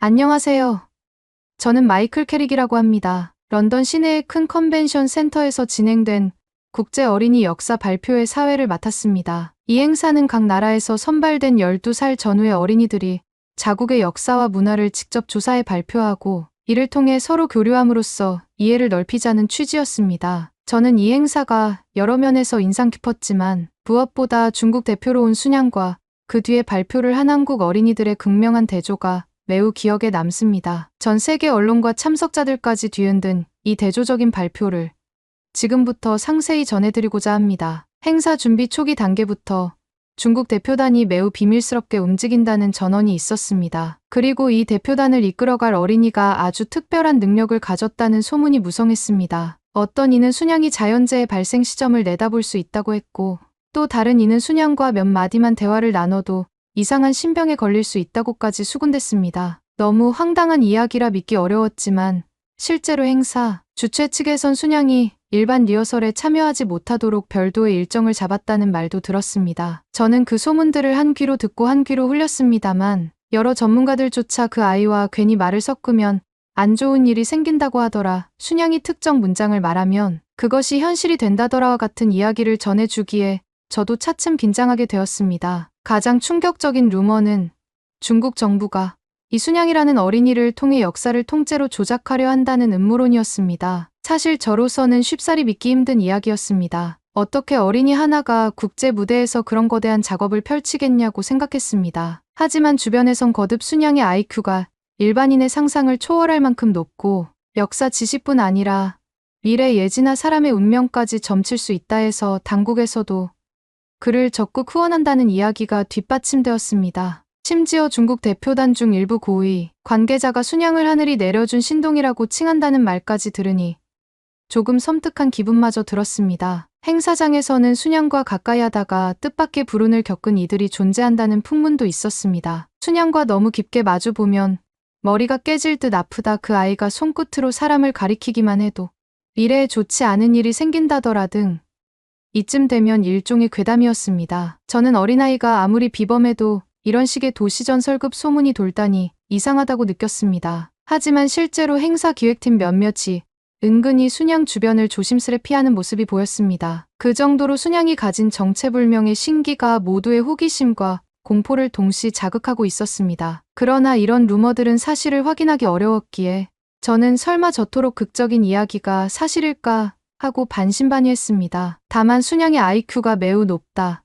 안녕하세요. 저는 마이클 캐릭이라고 합니다. 런던 시내의 큰 컨벤션 센터에서 진행된 국제 어린이 역사 발표회 사회를 맡았습니다. 이 행사는 각 나라에서 선발된 12살 전후의 어린이들이 자국의 역사와 문화를 직접 조사해 발표하고 이를 통해 서로 교류함으로써 이해를 넓히자는 취지였습니다. 저는 이 행사가 여러 면에서 인상 깊었지만 무엇보다 중국 대표로 온 순양과 그 뒤에 발표를 한 한국 어린이들의 극명한 대조가 매우 기억에 남습니다. 전 세계 언론과 참석자들까지 뒤흔든 이 대조적인 발표를 지금부터 상세히 전해드리고자 합니다. 행사 준비 초기 단계부터 중국 대표단이 매우 비밀스럽게 움직인다는 전언이 있었습니다. 그리고 이 대표단을 이끌어갈 어린이가 아주 특별한 능력을 가졌다는 소문이 무성했습니다. 어떤 이는 순양이 자연재해 발생 시점을 내다볼 수 있다고 했고, 또 다른 이는 순양과 몇 마디만 대화를 나눠도 이상한 신병에 걸릴 수 있다고까지 수군댔습니다. 너무 황당한 이야기라 믿기 어려웠지만 실제로 행사 주최 측에선 순양이 일반 리허설에 참여하지 못하도록 별도의 일정을 잡았다는 말도 들었습니다. 저는 그 소문들을 한 귀로 듣고 한 귀로 흘렸습니다만 여러 전문가들조차 그 아이와 괜히 말을 섞으면 안 좋은 일이 생긴다고 하더라. 순양이 특정 문장을 말하면 그것이 현실이 된다더라와 같은 이야기를 전해주기에 저도 차츰 긴장하게 되었습니다. 가장 충격적인 루머는 중국 정부가 이순양이라는 어린이를 통해 역사를 통째로 조작하려 한다는 음모론이었습니다. 사실 저로서는 쉽사리 믿기 힘든 이야기였습니다. 어떻게 어린이 하나가 국제 무대에서 그런 거대한 작업을 펼치겠냐고 생각했습니다. 하지만 주변에선 거듭 순양의 IQ가 일반인의 상상을 초월할 만큼 높고 역사 지식뿐 아니라 미래 예지나 사람의 운명까지 점칠 수 있다 해서 당국에서도 그를 적극 후원한다는 이야기가 뒷받침되었습니다. 심지어 중국 대표단 중 일부 고위 관계자가 순양을 하늘이 내려준 신동이라고 칭한다는 말까지 들으니 조금 섬뜩한 기분마저 들었습니다. 행사장에서는 순양과 가까이 하다가 뜻밖의 불운을 겪은 이들이 존재한다는 풍문도 있었습니다. 순양과 너무 깊게 마주보면 머리가 깨질 듯 아프다. 그 아이가 손끝으로 사람을 가리키기만 해도 미래에 좋지 않은 일이 생긴다더라 등 이쯤 되면 일종의 괴담이었습니다. 저는 어린아이가 아무리 비범해도 이런 식의 도시전설급 소문이 돌다니 이상하다고 느꼈습니다. 하지만 실제로 행사 기획팀 몇몇이 은근히 순양 주변을 조심스레 피하는 모습이 보였습니다. 그 정도로 순양이 가진 정체불명의 신기가 모두의 호기심과 공포를 동시 자극하고 있었습니다. 그러나 이런 루머들은 사실을 확인하기 어려웠기에 저는 설마 저토록 극적인 이야기가 사실일까 하고 반신반의했습니다. 다만 순양의 IQ가 매우 높다.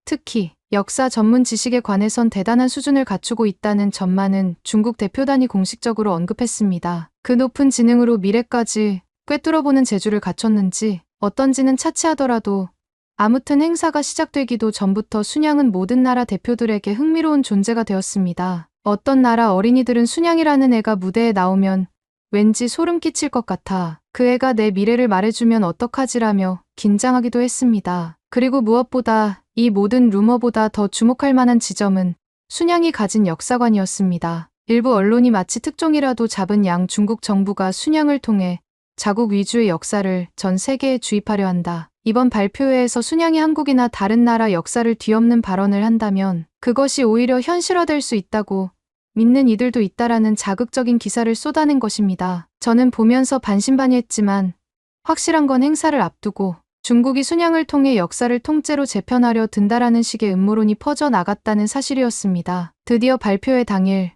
특히 역사 전문 지식에 관해선 대단한 수준을 갖추고 있다는 점만은 중국 대표단이 공식적으로 언급했습니다. 그 높은 지능으로 미래까지 꿰뚫어보는 재주를 갖췄는지 어떤지는 차치하더라도 아무튼 행사가 시작되기도 전부터 순양은 모든 나라 대표들에게 흥미로운 존재가 되었습니다. 어떤 나라 어린이들은 순양이라는 애가 무대에 나오면 왠지 소름 끼칠 것 같아 그 애가 내 미래를 말해주면 어떡하지라며 긴장하기도 했습니다. 그리고 무엇보다 이 모든 루머보다 더 주목할 만한 지점은 순양이 가진 역사관이었습니다. 일부 언론이 마치 특종이라도 잡은 양 중국 정부가 순양을 통해 자국 위주의 역사를 전 세계에 주입하려 한다. 이번 발표회에서 순양이 한국이나 다른 나라 역사를 뒤엎는 발언을 한다면 그것이 오히려 현실화될 수 있다고 믿는 이들도 있다라는 자극적인 기사를 쏟아낸 것입니다. 저는 보면서 반신반의했지만 확실한 건 행사를 앞두고 중국이 순양을 통해 역사를 통째로 재편하려 든다라는 식의 음모론이 퍼져나갔다는 사실이었습니다. 드디어 발표회 당일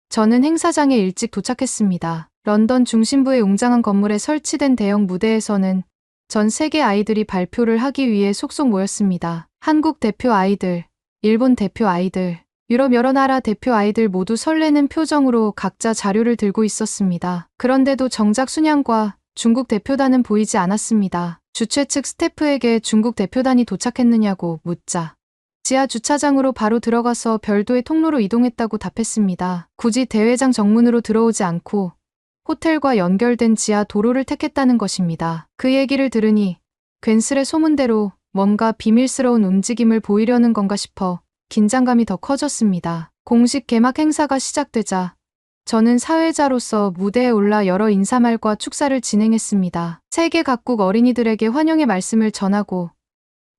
저는 행사장에 일찍 도착했습니다. 런던 중심부의 웅장한 건물에 설치된 대형 무대에서는 전 세계 아이들이 발표를 하기 위해 속속 모였습니다. 한국 대표 아이들, 일본 대표 아이들, 유럽 여러 나라 대표 아이들 모두 설레는 표정으로 각자 자료를 들고 있었습니다. 그런데도 정작 순양과 중국 대표단은 보이지 않았습니다. 주최 측 스태프에게 중국 대표단이 도착했느냐고 묻자 지하 주차장으로 바로 들어가서 별도의 통로로 이동했다고 답했습니다. 굳이 대회장 정문으로 들어오지 않고 호텔과 연결된 지하 도로를 택했다는 것입니다. 그 얘기를 들으니 괜스레 소문대로 뭔가 비밀스러운 움직임을 보이려는 건가 싶어 긴장감이 더 커졌습니다. 공식 개막 행사가 시작되자 저는 사회자로서 무대에 올라 여러 인사말과 축사를 진행했습니다. 세계 각국 어린이들에게 환영의 말씀을 전하고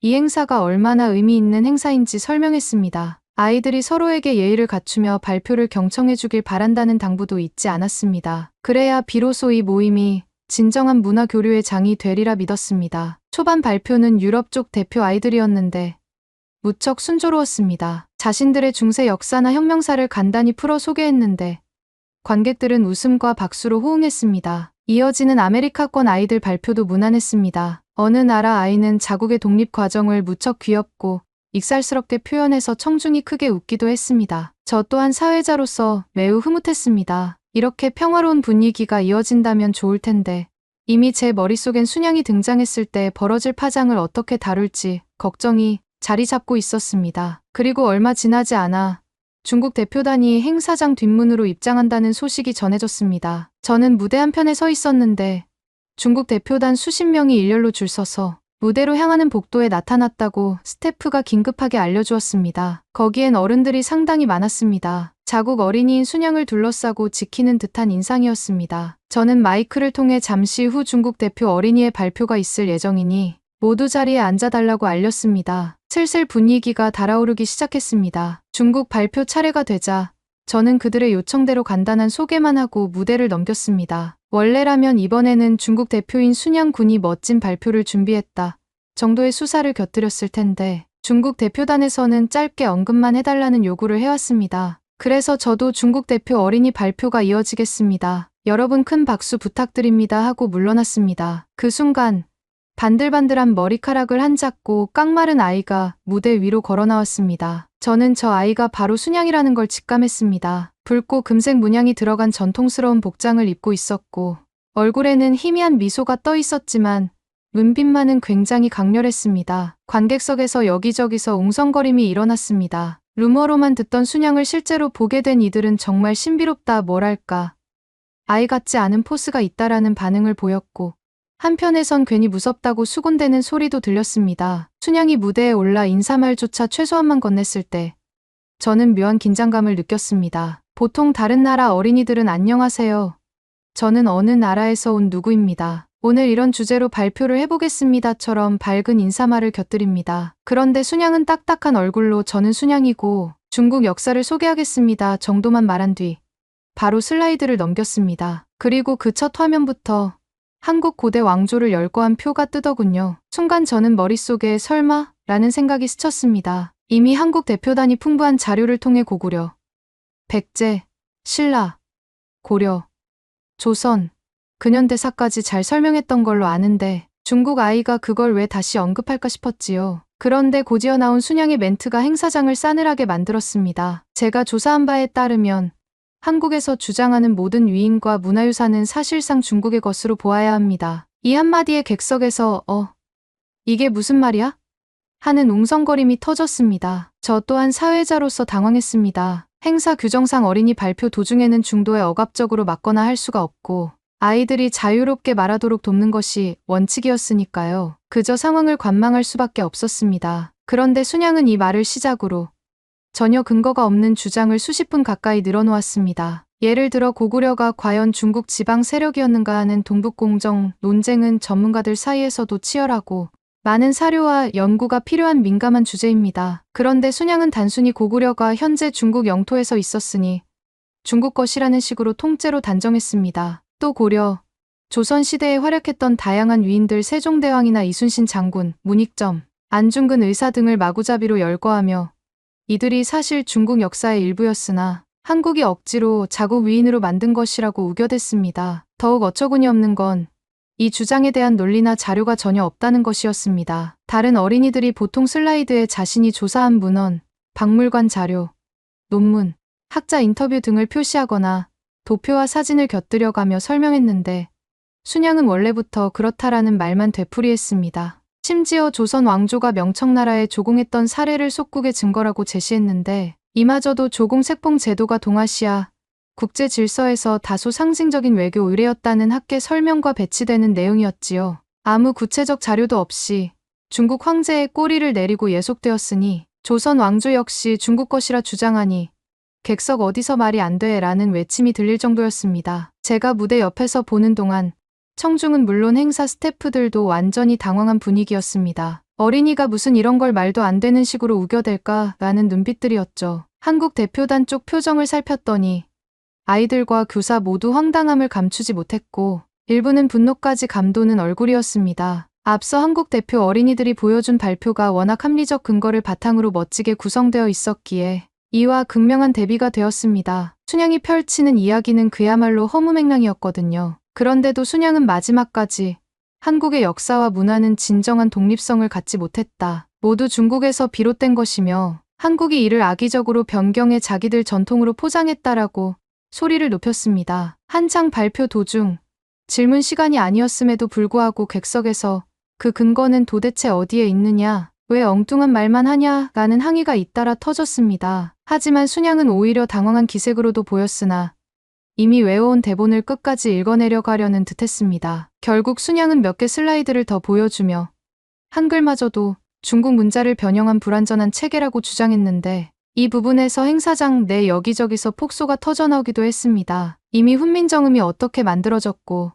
이 행사가 얼마나 의미 있는 행사인지 설명했습니다. 아이들이 서로에게 예의를 갖추며 발표를 경청해주길 바란다는 당부도 잊지 않았습니다. 그래야 비로소 이 모임이 진정한 문화 교류의 장이 되리라 믿었습니다. 초반 발표는 유럽 쪽 대표 아이들이었는데 무척 순조로웠습니다. 자신들의 중세 역사나 혁명사를 간단히 풀어 소개했는데 관객들은 웃음과 박수로 호응했습니다. 이어지는 아메리카권 아이들 발표도 무난했습니다. 어느 나라 아이는 자국의 독립 과정을 무척 귀엽고 익살스럽게 표현해서 청중이 크게 웃기도 했습니다. 저 또한 사회자로서 매우 흐뭇했습니다. 이렇게 평화로운 분위기가 이어진다면 좋을 텐데 이미 제 머릿속엔 순양이 등장했을 때 벌어질 파장을 어떻게 다룰지 걱정이 자리 잡고 있었습니다. 그리고 얼마 지나지 않아 중국 대표단이 행사장 뒷문으로 입장한다는 소식이 전해졌습니다. 저는 무대 한편에 서 있었는데 중국 대표단 수십 명이 일렬로 줄 서서 무대로 향하는 복도에 나타났다고 스태프가 긴급하게 알려주었습니다. 거기엔 어른들이 상당히 많았습니다. 자국 어린이인 순양을 둘러싸고 지키는 듯한 인상이었습니다. 저는 마이크를 통해 잠시 후 중국 대표 어린이의 발표가 있을 예정이니 모두 자리에 앉아달라고 알렸습니다. 슬슬 분위기가 달아오르기 시작했습니다. 중국 발표 차례가 되자 저는 그들의 요청대로 간단한 소개만 하고 무대를 넘겼습니다. 원래라면 이번에는 중국 대표인 순양 군이 멋진 발표를 준비했다 정도의 수사를 곁들였을 텐데 중국 대표단에서는 짧게 언급만 해달라는 요구를 해왔습니다. 그래서 저도 중국 대표 어린이 발표가 이어지겠습니다. 여러분 큰 박수 부탁드립니다 하고 물러났습니다. 그 순간 반들반들한 머리카락을 한 작고 깡마른 아이가 무대 위로 걸어 나왔습니다. 저는 저 아이가 바로 순양이라는 걸 직감했습니다. 붉고 금색 문양이 들어간 전통스러운 복장을 입고 있었고 얼굴에는 희미한 미소가 떠 있었지만 눈빛만은 굉장히 강렬했습니다. 관객석에서 여기저기서 웅성거림이 일어났습니다. 루머로만 듣던 순양을 실제로 보게 된 이들은 정말 신비롭다 뭐랄까 아이 같지 않은 포스가 있다라는 반응을 보였고 한편에선 괜히 무섭다고 수군대는 소리도 들렸습니다. 순양이 무대에 올라 인사말조차 최소한만 건넸을 때 저는 묘한 긴장감을 느꼈습니다. 보통 다른 나라 어린이들은 안녕하세요. 저는 어느 나라에서 온 누구입니다. 오늘 이런 주제로 발표를 해보겠습니다처럼 밝은 인사말을 곁들입니다. 그런데 순양은 딱딱한 얼굴로 저는 순양이고 중국 역사를 소개하겠습니다 정도만 말한 뒤 바로 슬라이드를 넘겼습니다. 그리고 그 첫 화면부터 한국 고대 왕조를 열거한 표가 뜨더군요. 순간 저는 머릿속에 설마? 라는 생각이 스쳤습니다. 이미 한국 대표단이 풍부한 자료를 통해 고구려, 백제, 신라, 고려, 조선, 근현대사까지 잘 설명했던 걸로 아는데 중국 아이가 그걸 왜 다시 언급할까 싶었지요. 그런데 곧이어 나온 순양의 멘트가 행사장을 싸늘하게 만들었습니다. 제가 조사한 바에 따르면 한국에서 주장하는 모든 위인과 문화유산은 사실상 중국의 것으로 보아야 합니다. 이 한마디에 객석에서 이게 무슨 말이야? 하는 웅성거림이 터졌습니다. 저 또한 사회자로서 당황했습니다. 행사 규정상 어린이 발표 도중에는 중도에 억압적으로 막거나 할 수가 없고 아이들이 자유롭게 말하도록 돕는 것이 원칙이었으니까요. 그저 상황을 관망할 수밖에 없었습니다. 그런데 순양은 이 말을 시작으로 전혀 근거가 없는 주장을 수십 분 가까이 늘어놓았습니다. 예를 들어 고구려가 과연 중국 지방 세력이었는가 하는 동북공정 논쟁은 전문가들 사이에서도 치열하고 많은 사료와 연구가 필요한 민감한 주제입니다. 그런데 순양은 단순히 고구려가 현재 중국 영토에서 있었으니 중국 것이라는 식으로 통째로 단정했습니다. 또 고려, 조선시대에 활약했던 다양한 위인들 세종대왕이나 이순신 장군, 문익점, 안중근 의사 등을 마구잡이로 열거하며 이들이 사실 중국 역사의 일부였으나 한국이 억지로 자국 위인으로 만든 것이라고 우겨댔습니다. 더욱 어처구니 없는 건 이 주장에 대한 논리나 자료가 전혀 없다는 것이었습니다. 다른 어린이들이 보통 슬라이드에 자신이 조사한 문헌, 박물관 자료, 논문, 학자 인터뷰 등을 표시하거나 도표와 사진을 곁들여가며 설명했는데 순양은 원래부터 그렇다라는 말만 되풀이했습니다. 심지어 조선 왕조가 명청나라에 조공했던 사례를 속국의 증거라고 제시했는데 이마저도 조공색봉 제도가 동아시아 국제 질서에서 다소 상징적인 외교 의례였다는 학계 설명과 배치되는 내용이었지요. 아무 구체적 자료도 없이 중국 황제의 꼬리를 내리고 예속되었으니 조선 왕조 역시 중국 것이라 주장하니 객석 어디서 말이 안 돼 라는 외침이 들릴 정도였습니다. 제가 무대 옆에서 보는 동안 청중은 물론 행사 스태프들도 완전히 당황한 분위기였습니다. 어린이가 무슨 이런 걸 말도 안 되는 식으로 우겨댈까 라는 눈빛들이었죠. 한국 대표단 쪽 표정을 살폈더니 아이들과 교사 모두 황당함을 감추지 못했고 일부는 분노까지 감도는 얼굴이었습니다. 앞서 한국 대표 어린이들이 보여준 발표가 워낙 합리적 근거를 바탕으로 멋지게 구성되어 있었기에 이와 극명한 대비가 되었습니다. 순양이 펼치는 이야기는 그야말로 허무맹랑이었거든요. 그런데도 순양은 마지막까지 한국의 역사와 문화는 진정한 독립성을 갖지 못했다. 모두 중국에서 비롯된 것이며 한국이 이를 악의적으로 변경해 자기들 전통으로 포장했다라고 소리를 높였습니다. 한창 발표 도중 질문 시간이 아니었음에도 불구하고 객석에서 그 근거는 도대체 어디에 있느냐, 왜 엉뚱한 말만 하냐 라는 항의가 잇따라 터졌습니다. 하지만 순양은 오히려 당황한 기색으로도 보였으나 이미 외워온 대본을 끝까지 읽어내려가려는 듯했습니다. 결국 순양은 몇 개 슬라이드를 더 보여주며 한글마저도 중국 문자를 변형한 불완전한 체계라고 주장했는데 이 부분에서 행사장 내 여기저기서 폭소가 터져나오기도 했습니다. 이미 훈민정음이 어떻게 만들어졌고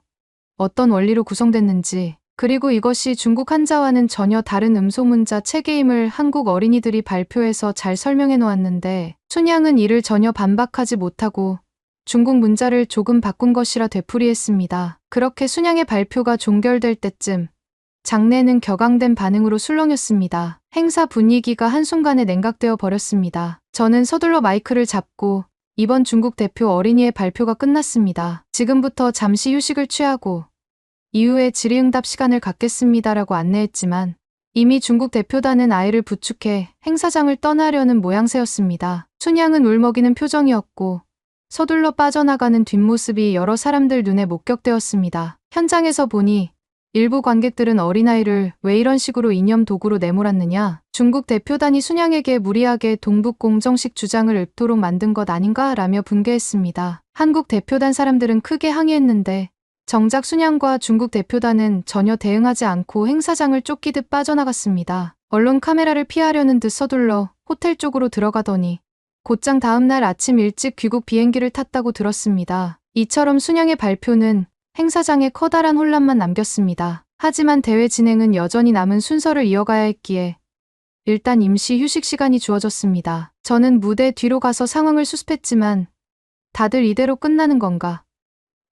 어떤 원리로 구성됐는지 그리고 이것이 중국 한자와는 전혀 다른 음소문자 체계임을 한국 어린이들이 발표해서 잘 설명해 놓았는데 순양은 이를 전혀 반박하지 못하고 중국 문자를 조금 바꾼 것이라 되풀이했습니다. 그렇게 순양의 발표가 종결될 때쯤 장내는 격앙된 반응으로 술렁였습니다. 행사 분위기가 한순간에 냉각되어 버렸습니다. 저는 서둘러 마이크를 잡고 이번 중국 대표 어린이의 발표가 끝났습니다. 지금부터 잠시 휴식을 취하고 이후에 질의응답 시간을 갖겠습니다라고 안내했지만 이미 중국 대표단은 아이를 부축해 행사장을 떠나려는 모양새였습니다. 순양은 울먹이는 표정이었고 서둘러 빠져나가는 뒷모습이 여러 사람들 눈에 목격되었습니다. 현장에서 보니 일부 관객들은 어린아이를 왜 이런 식으로 이념 도구로 내몰았느냐, 중국 대표단이 순양에게 무리하게 동북공정식 주장을 읊도록 만든 것 아닌가 라며 분개했습니다. 한국 대표단 사람들은 크게 항의했는데 정작 순양과 중국 대표단은 전혀 대응하지 않고 행사장을 쫓기듯 빠져나갔습니다. 언론 카메라를 피하려는 듯 서둘러 호텔 쪽으로 들어가더니 곧장 다음날 아침 일찍 귀국 비행기를 탔다고 들었습니다. 이처럼 순양의 발표는 행사장에 커다란 혼란만 남겼습니다. 하지만 대회 진행은 여전히 남은 순서를 이어가야 했기에 일단 임시 휴식 시간이 주어졌습니다. 저는 무대 뒤로 가서 상황을 수습했지만 다들 이대로 끝나는 건가?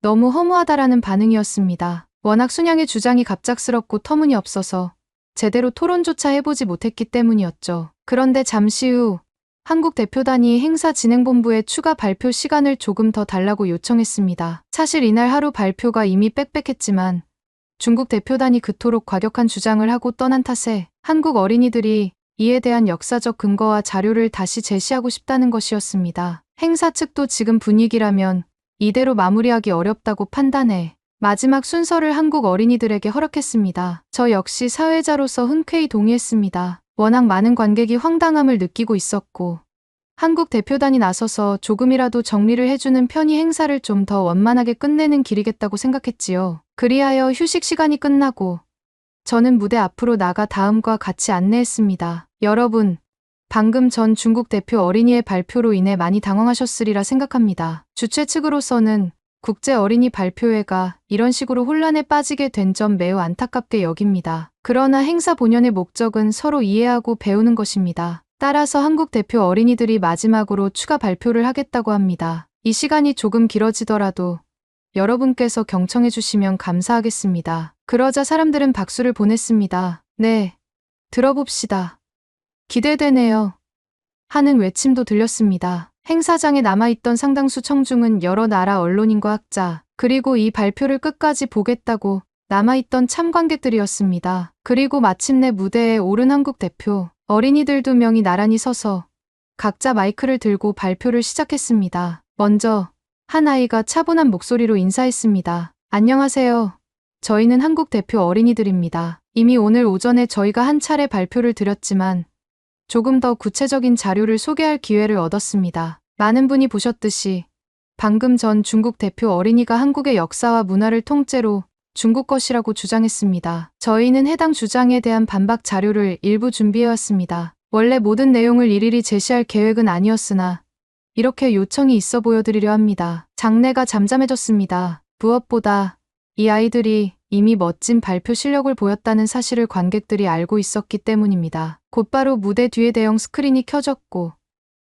너무 허무하다라는 반응이었습니다. 워낙 순양의 주장이 갑작스럽고 터무니없어서 제대로 토론조차 해보지 못했기 때문이었죠. 그런데 잠시 후 한국 대표단이 행사진행본부에 추가 발표 시간을 조금 더 달라고 요청했습니다. 사실 이날 하루 발표가 이미 빽빽했지만 중국 대표단이 그토록 과격한 주장을 하고 떠난 탓에 한국 어린이들이 이에 대한 역사적 근거와 자료를 다시 제시하고 싶다는 것이었습니다. 행사 측도 지금 분위기라면 이대로 마무리하기 어렵다고 판단해 마지막 순서를 한국 어린이들에게 허락했습니다. 저 역시 사회자로서 흔쾌히 동의했습니다. 워낙 많은 관객이 황당함을 느끼고 있었고 한국 대표단이 나서서 조금이라도 정리를 해주는 편이 행사를 좀 더 원만하게 끝내는 길이겠다고 생각했지요. 그리하여 휴식 시간이 끝나고 저는 무대 앞으로 나가 다음과 같이 안내했습니다. 여러분, 방금 전 중국 대표 어린이의 발표로 인해 많이 당황하셨으리라 생각합니다. 주최 측으로서는 국제 어린이 발표회가 이런 식으로 혼란에 빠지게 된 점 매우 안타깝게 여깁니다. 그러나 행사 본연의 목적은 서로 이해하고 배우는 것입니다. 따라서 한국 대표 어린이들이 마지막으로 추가 발표를 하겠다고 합니다. 이 시간이 조금 길어지더라도 여러분께서 경청해 주시면 감사하겠습니다. 그러자 사람들은 박수를 보냈습니다. 네, 들어봅시다. 기대되네요. 하는 외침도 들렸습니다. 행사장에 남아있던 상당수 청중은 여러 나라 언론인과 학자, 그리고 이 발표를 끝까지 보겠다고 남아있던 참관객들이었습니다. 그리고 마침내 무대에 오른 한국 대표, 어린이들 2명이 나란히 서서 각자 마이크를 들고 발표를 시작했습니다. 먼저 한 아이가 차분한 목소리로 인사했습니다. 안녕하세요. 저희는 한국 대표 어린이들입니다. 이미 오늘 오전에 저희가 한 차례 발표를 드렸지만 조금 더 구체적인 자료를 소개할 기회를 얻었습니다. 많은 분이 보셨듯이 방금 전 중국 대표 어린이가 한국의 역사와 문화를 통째로 중국 것이라고 주장했습니다. 저희는 해당 주장에 대한 반박 자료를 일부 준비해왔습니다. 원래 모든 내용을 일일이 제시할 계획은 아니었으나 이렇게 요청이 있어 보여드리려 합니다. 장내가 잠잠해졌습니다. 무엇보다 이 아이들이 이미 멋진 발표 실력을 보였다는 사실을 관객들이 알고 있었기 때문입니다. 곧바로 무대 뒤에 대형 스크린이 켜졌고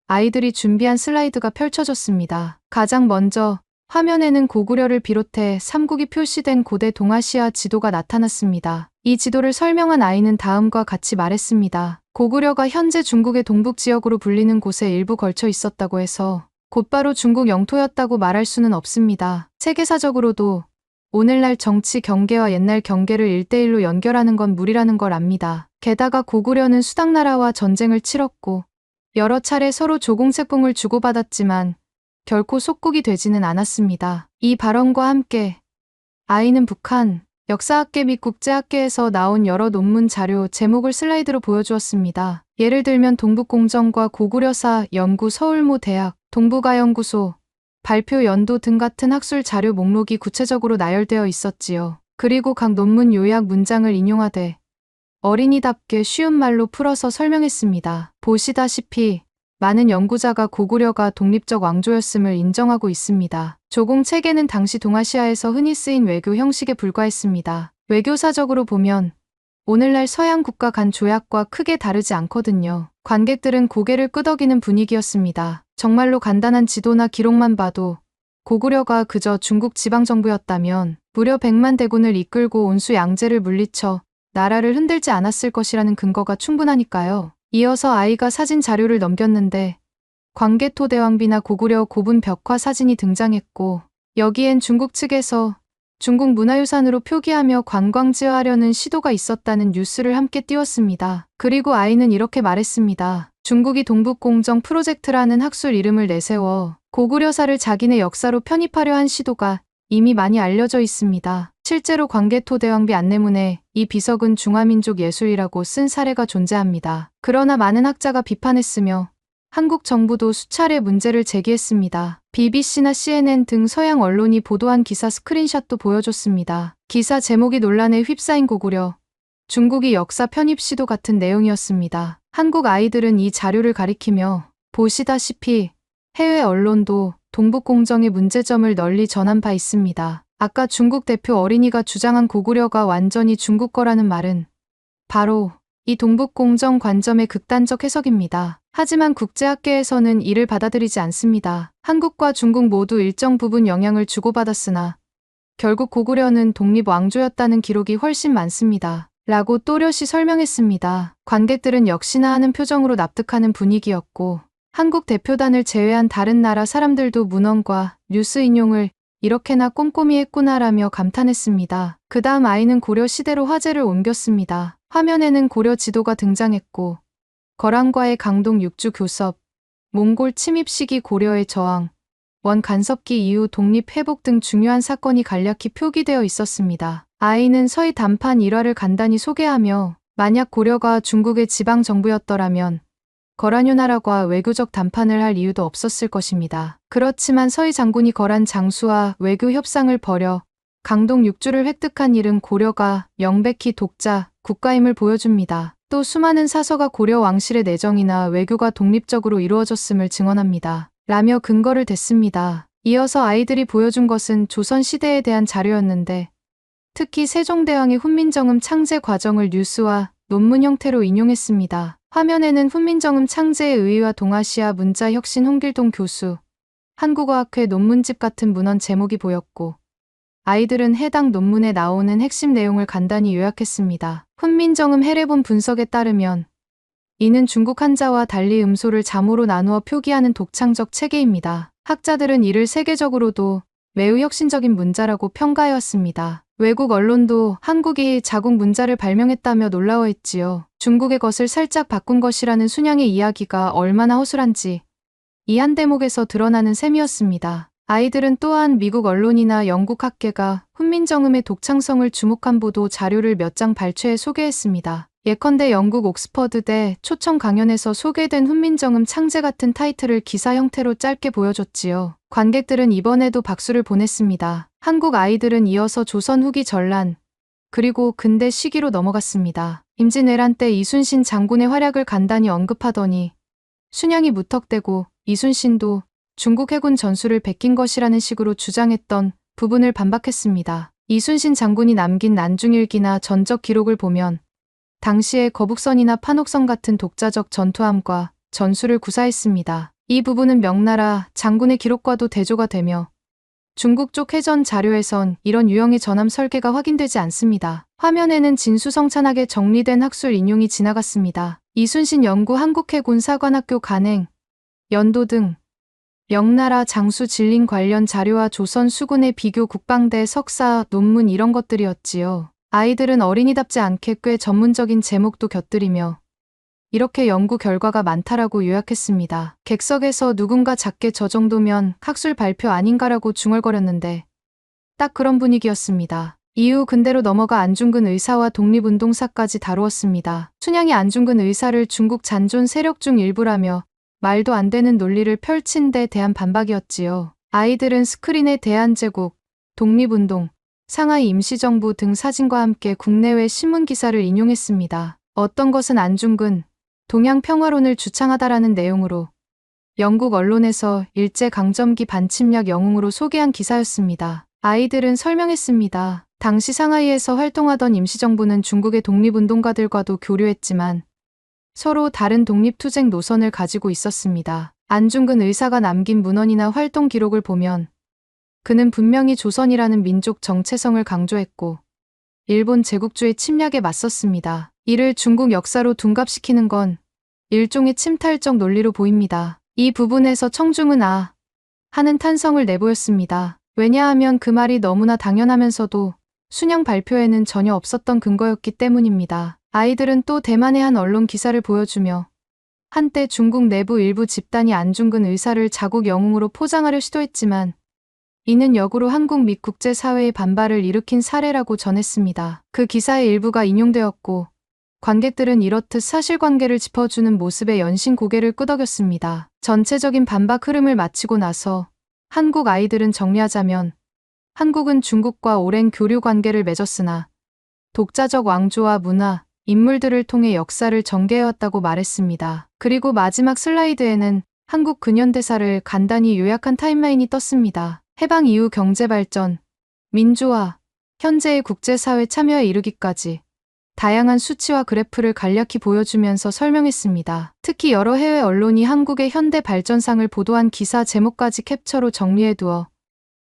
아이들이 준비한 슬라이드가 펼쳐졌습니다. 가장 먼저 화면에는 고구려를 비롯해 삼국이 표시된 고대 동아시아 지도가 나타났습니다. 이 지도를 설명한 아이는 다음과 같이 말했습니다. 고구려가 현재 중국의 동북 지역으로 불리는 곳에 일부 걸쳐 있었다고 해서 곧바로 중국 영토였다고 말할 수는 없습니다. 세계사적으로도 오늘날 정치 경계와 옛날 경계를 1대1로 연결하는 건 무리라는 걸 압니다. 게다가 고구려는 수당나라와 전쟁을 치렀고 여러 차례 서로 조공책공을 주고받았지만 결코 속국이 되지는 않았습니다. 이 발언과 함께 아이는 북한 역사학계 및 국제학계에서 나온 여러 논문 자료 제목을 슬라이드로 보여주었습니다. 예를 들면 동북공정과 고구려사 연구 서울모 대학, 동북아연구소, 발표 연도 등 같은 학술 자료 목록이 구체적으로 나열되어 있었지요. 그리고 각 논문 요약 문장을 인용하되 어린이답게 쉬운 말로 풀어서 설명했습니다. 보시다시피 많은 연구자가 고구려가 독립적 왕조였음을 인정하고 있습니다. 조공 체계는 당시 동아시아에서 흔히 쓰인 외교 형식에 불과했습니다. 외교사적으로 보면 오늘날 서양 국가 간 조약과 크게 다르지 않거든요. 관객들은 고개를 끄덕이는 분위기였습니다. 정말로 간단한 지도나 기록만 봐도 고구려가 그저 중국 지방정부였다면 무려 100만 대군을 이끌고 온수 양제를 물리쳐 나라를 흔들지 않았을 것이라는 근거가 충분하니까요. 이어서 아이가 사진 자료를 넘겼는데 광개토 대왕비나 고구려 고분 벽화 사진이 등장했고 여기엔 중국 측에서 중국 문화유산으로 표기하며 관광지화하려는 시도가 있었다는 뉴스를 함께 띄웠습니다. 그리고 아이는 이렇게 말했습니다. 중국이 동북공정 프로젝트라는 학술 이름을 내세워 고구려사를 자기네 역사로 편입하려 한 시도가 이미 많이 알려져 있습니다. 실제로 광개토 대왕비 안내문에 이 비석은 중화민족 예술이라고 쓴 사례가 존재합니다. 그러나 많은 학자가 비판했으며 한국 정부도 수차례 문제를 제기했습니다. BBC나 CNN 등 서양 언론이 보도한 기사 스크린샷도 보여줬습니다. 기사 제목이 논란에 휩싸인 고구려, 중국이 역사 편입 시도 같은 내용이었습니다. 한국 아이들은 이 자료를 가리키며 보시다시피 해외 언론도 동북공정의 문제점을 널리 전한 바 있습니다. 아까 중국 대표 어린이가 주장한 고구려가 완전히 중국 거라는 말은 바로 이 동북공정 관점의 극단적 해석입니다. 하지만 국제학계에서는 이를 받아들이지 않습니다. 한국과 중국 모두 일정 부분 영향을 주고받았으나 결국 고구려는 독립왕조였다는 기록이 훨씬 많습니다. 라고 또렷이 설명했습니다. 관객들은 역시나 하는 표정으로 납득하는 분위기였고 한국 대표단을 제외한 다른 나라 사람들도 문헌과 뉴스 인용을 이렇게나 꼼꼼히 했구나라며 감탄했습니다. 그 다음 아이는 고려 시대로 화제를 옮겼습니다. 화면에는 고려 지도가 등장했고 거란과의 강동 육주 교섭, 몽골 침입 시기 고려의 저항, 원 간섭기 이후 독립 회복 등 중요한 사건이 간략히 표기되어 있었습니다. 아이는 서희 단판 일화를 간단히 소개하며 만약 고려가 중국의 지방 정부였더라면 거란윤나라과 외교적 담판을 할 이유도 없었을 것입니다. 그렇지만 서희 장군이 거란 장수와 외교 협상을 벌여 강동 육주를 획득한 일은 고려가 명백히 독자 국가임을 보여줍니다. 또 수많은 사서가 고려 왕실의 내정이나 외교가 독립적으로 이루어졌음을 증언합니다. 라며 근거를 댔습니다. 이어서 아이들이 보여준 것은 조선시대에 대한 자료였는데 특히 세종대왕의 훈민정음 창제 과정을 뉴스와 논문 형태로 인용했습니다. 화면에는 훈민정음 창제의 의의와 동아시아 문자혁신 홍길동 교수, 한국어학회 논문집 같은 문헌 제목이 보였고 아이들은 해당 논문에 나오는 핵심 내용을 간단히 요약했습니다. 훈민정음 해례본 분석에 따르면 이는 중국 한자와 달리 음소를 자모로 나누어 표기하는 독창적 체계입니다. 학자들은 이를 세계적으로도 매우 혁신적인 문자라고 평가해왔습니다. 외국 언론도 한국이 자국 문자를 발명했다며 놀라워했지요. 중국의 것을 살짝 바꾼 것이라는 순양의 이야기가 얼마나 허술한지 이 한 대목에서 드러나는 셈이었습니다. 아이들은 또한 미국 언론이나 영국 학계가 훈민정음의 독창성을 주목한 보도 자료를 몇 장 발췌해 소개했습니다. 예컨대 영국 옥스퍼드대 초청 강연에서 소개된 훈민정음 창제 같은 타이틀을 기사 형태로 짧게 보여줬지요. 관객들은 이번에도 박수를 보냈습니다. 한국 아이들은 이어서 조선 후기 전란, 그리고 근대 시기로 넘어갔습니다. 임진왜란 때 이순신 장군의 활약을 간단히 언급하더니 순양이 무턱대고 이순신도 중국 해군 전술을 베낀 것이라는 식으로 주장했던 부분을 반박했습니다. 이순신 장군이 남긴 난중일기나 전적 기록을 보면 당시에 거북선이나 판옥선 같은 독자적 전투함과 전술을 구사했습니다. 이 부분은 명나라 장군의 기록과도 대조가 되며 중국 쪽 해전 자료에선 이런 유형의 전함 설계가 확인되지 않습니다. 화면에는 진수성찬하게 정리된 학술 인용이 지나갔습니다. 이순신 영구 한국해군 사관학교 간행, 연도 등 명나라 장수 진린 관련 자료와 조선 수군의 비교 국방대 석사 논문 이런 것들이었지요. 아이들은 어린이답지 않게 꽤 전문적인 제목도 곁들이며 이렇게 연구 결과가 많다라고 요약했습니다. 객석에서 누군가 작게 저 정도면 학술 발표 아닌가라고 중얼거렸는데 딱 그런 분위기였습니다. 이후 근대로 넘어가 안중근 의사와 독립운동사까지 다루었습니다. 춘향이 안중근 의사를 중국 잔존 세력 중 일부라며 말도 안 되는 논리를 펼친 데 대한 반박이었지요. 아이들은 스크린에 대한제국, 독립운동, 상하이 임시정부 등 사진과 함께 국내외 신문 기사를 인용했습니다. 어떤 것은 안중근, 동양평화론을 주창하다라는 내용으로 영국 언론에서 일제강점기 반침략 영웅으로 소개한 기사였습니다. 아이들은 설명했습니다. 당시 상하이에서 활동하던 임시정부는 중국의 독립운동가들과도 교류했지만 서로 다른 독립투쟁 노선을 가지고 있었습니다. 안중근 의사가 남긴 문헌이나 활동 기록을 보면 그는 분명히 조선이라는 민족 정체성을 강조했고 일본 제국주의 침략에 맞섰습니다. 이를 중국 역사로 둔갑시키는 건 일종의 침탈적 논리로 보입니다. 이 부분에서 청중은 아 하는 탄성을 내보였습니다. 왜냐하면 그 말이 너무나 당연하면서도 순양 발표에는 전혀 없었던 근거였기 때문입니다. 아이들은 또 대만의 한 언론 기사를 보여주며 한때 중국 내부 일부 집단이 안중근 의사를 자국 영웅으로 포장하려 시도했지만 이는 역으로 한국 및 국제사회의 반발을 일으킨 사례라고 전했습니다. 그 기사의 일부가 인용되었고 관객들은 이렇듯 사실관계를 짚어주는 모습에 연신 고개를 끄덕였습니다. 전체적인 반박 흐름을 마치고 나서 한국 아이들은 정리하자면 한국은 중국과 오랜 교류 관계를 맺었으나 독자적 왕조와 문화, 인물들을 통해 역사를 전개해왔다고 말했습니다. 그리고 마지막 슬라이드에는 한국 근현대사를 간단히 요약한 타임라인이 떴습니다. 해방 이후 경제발전, 민주화, 현재의 국제사회 참여에 이르기까지 다양한 수치와 그래프를 간략히 보여주면서 설명했습니다. 특히 여러 해외 언론이 한국의 현대 발전상을 보도한 기사 제목까지 캡처로 정리해두어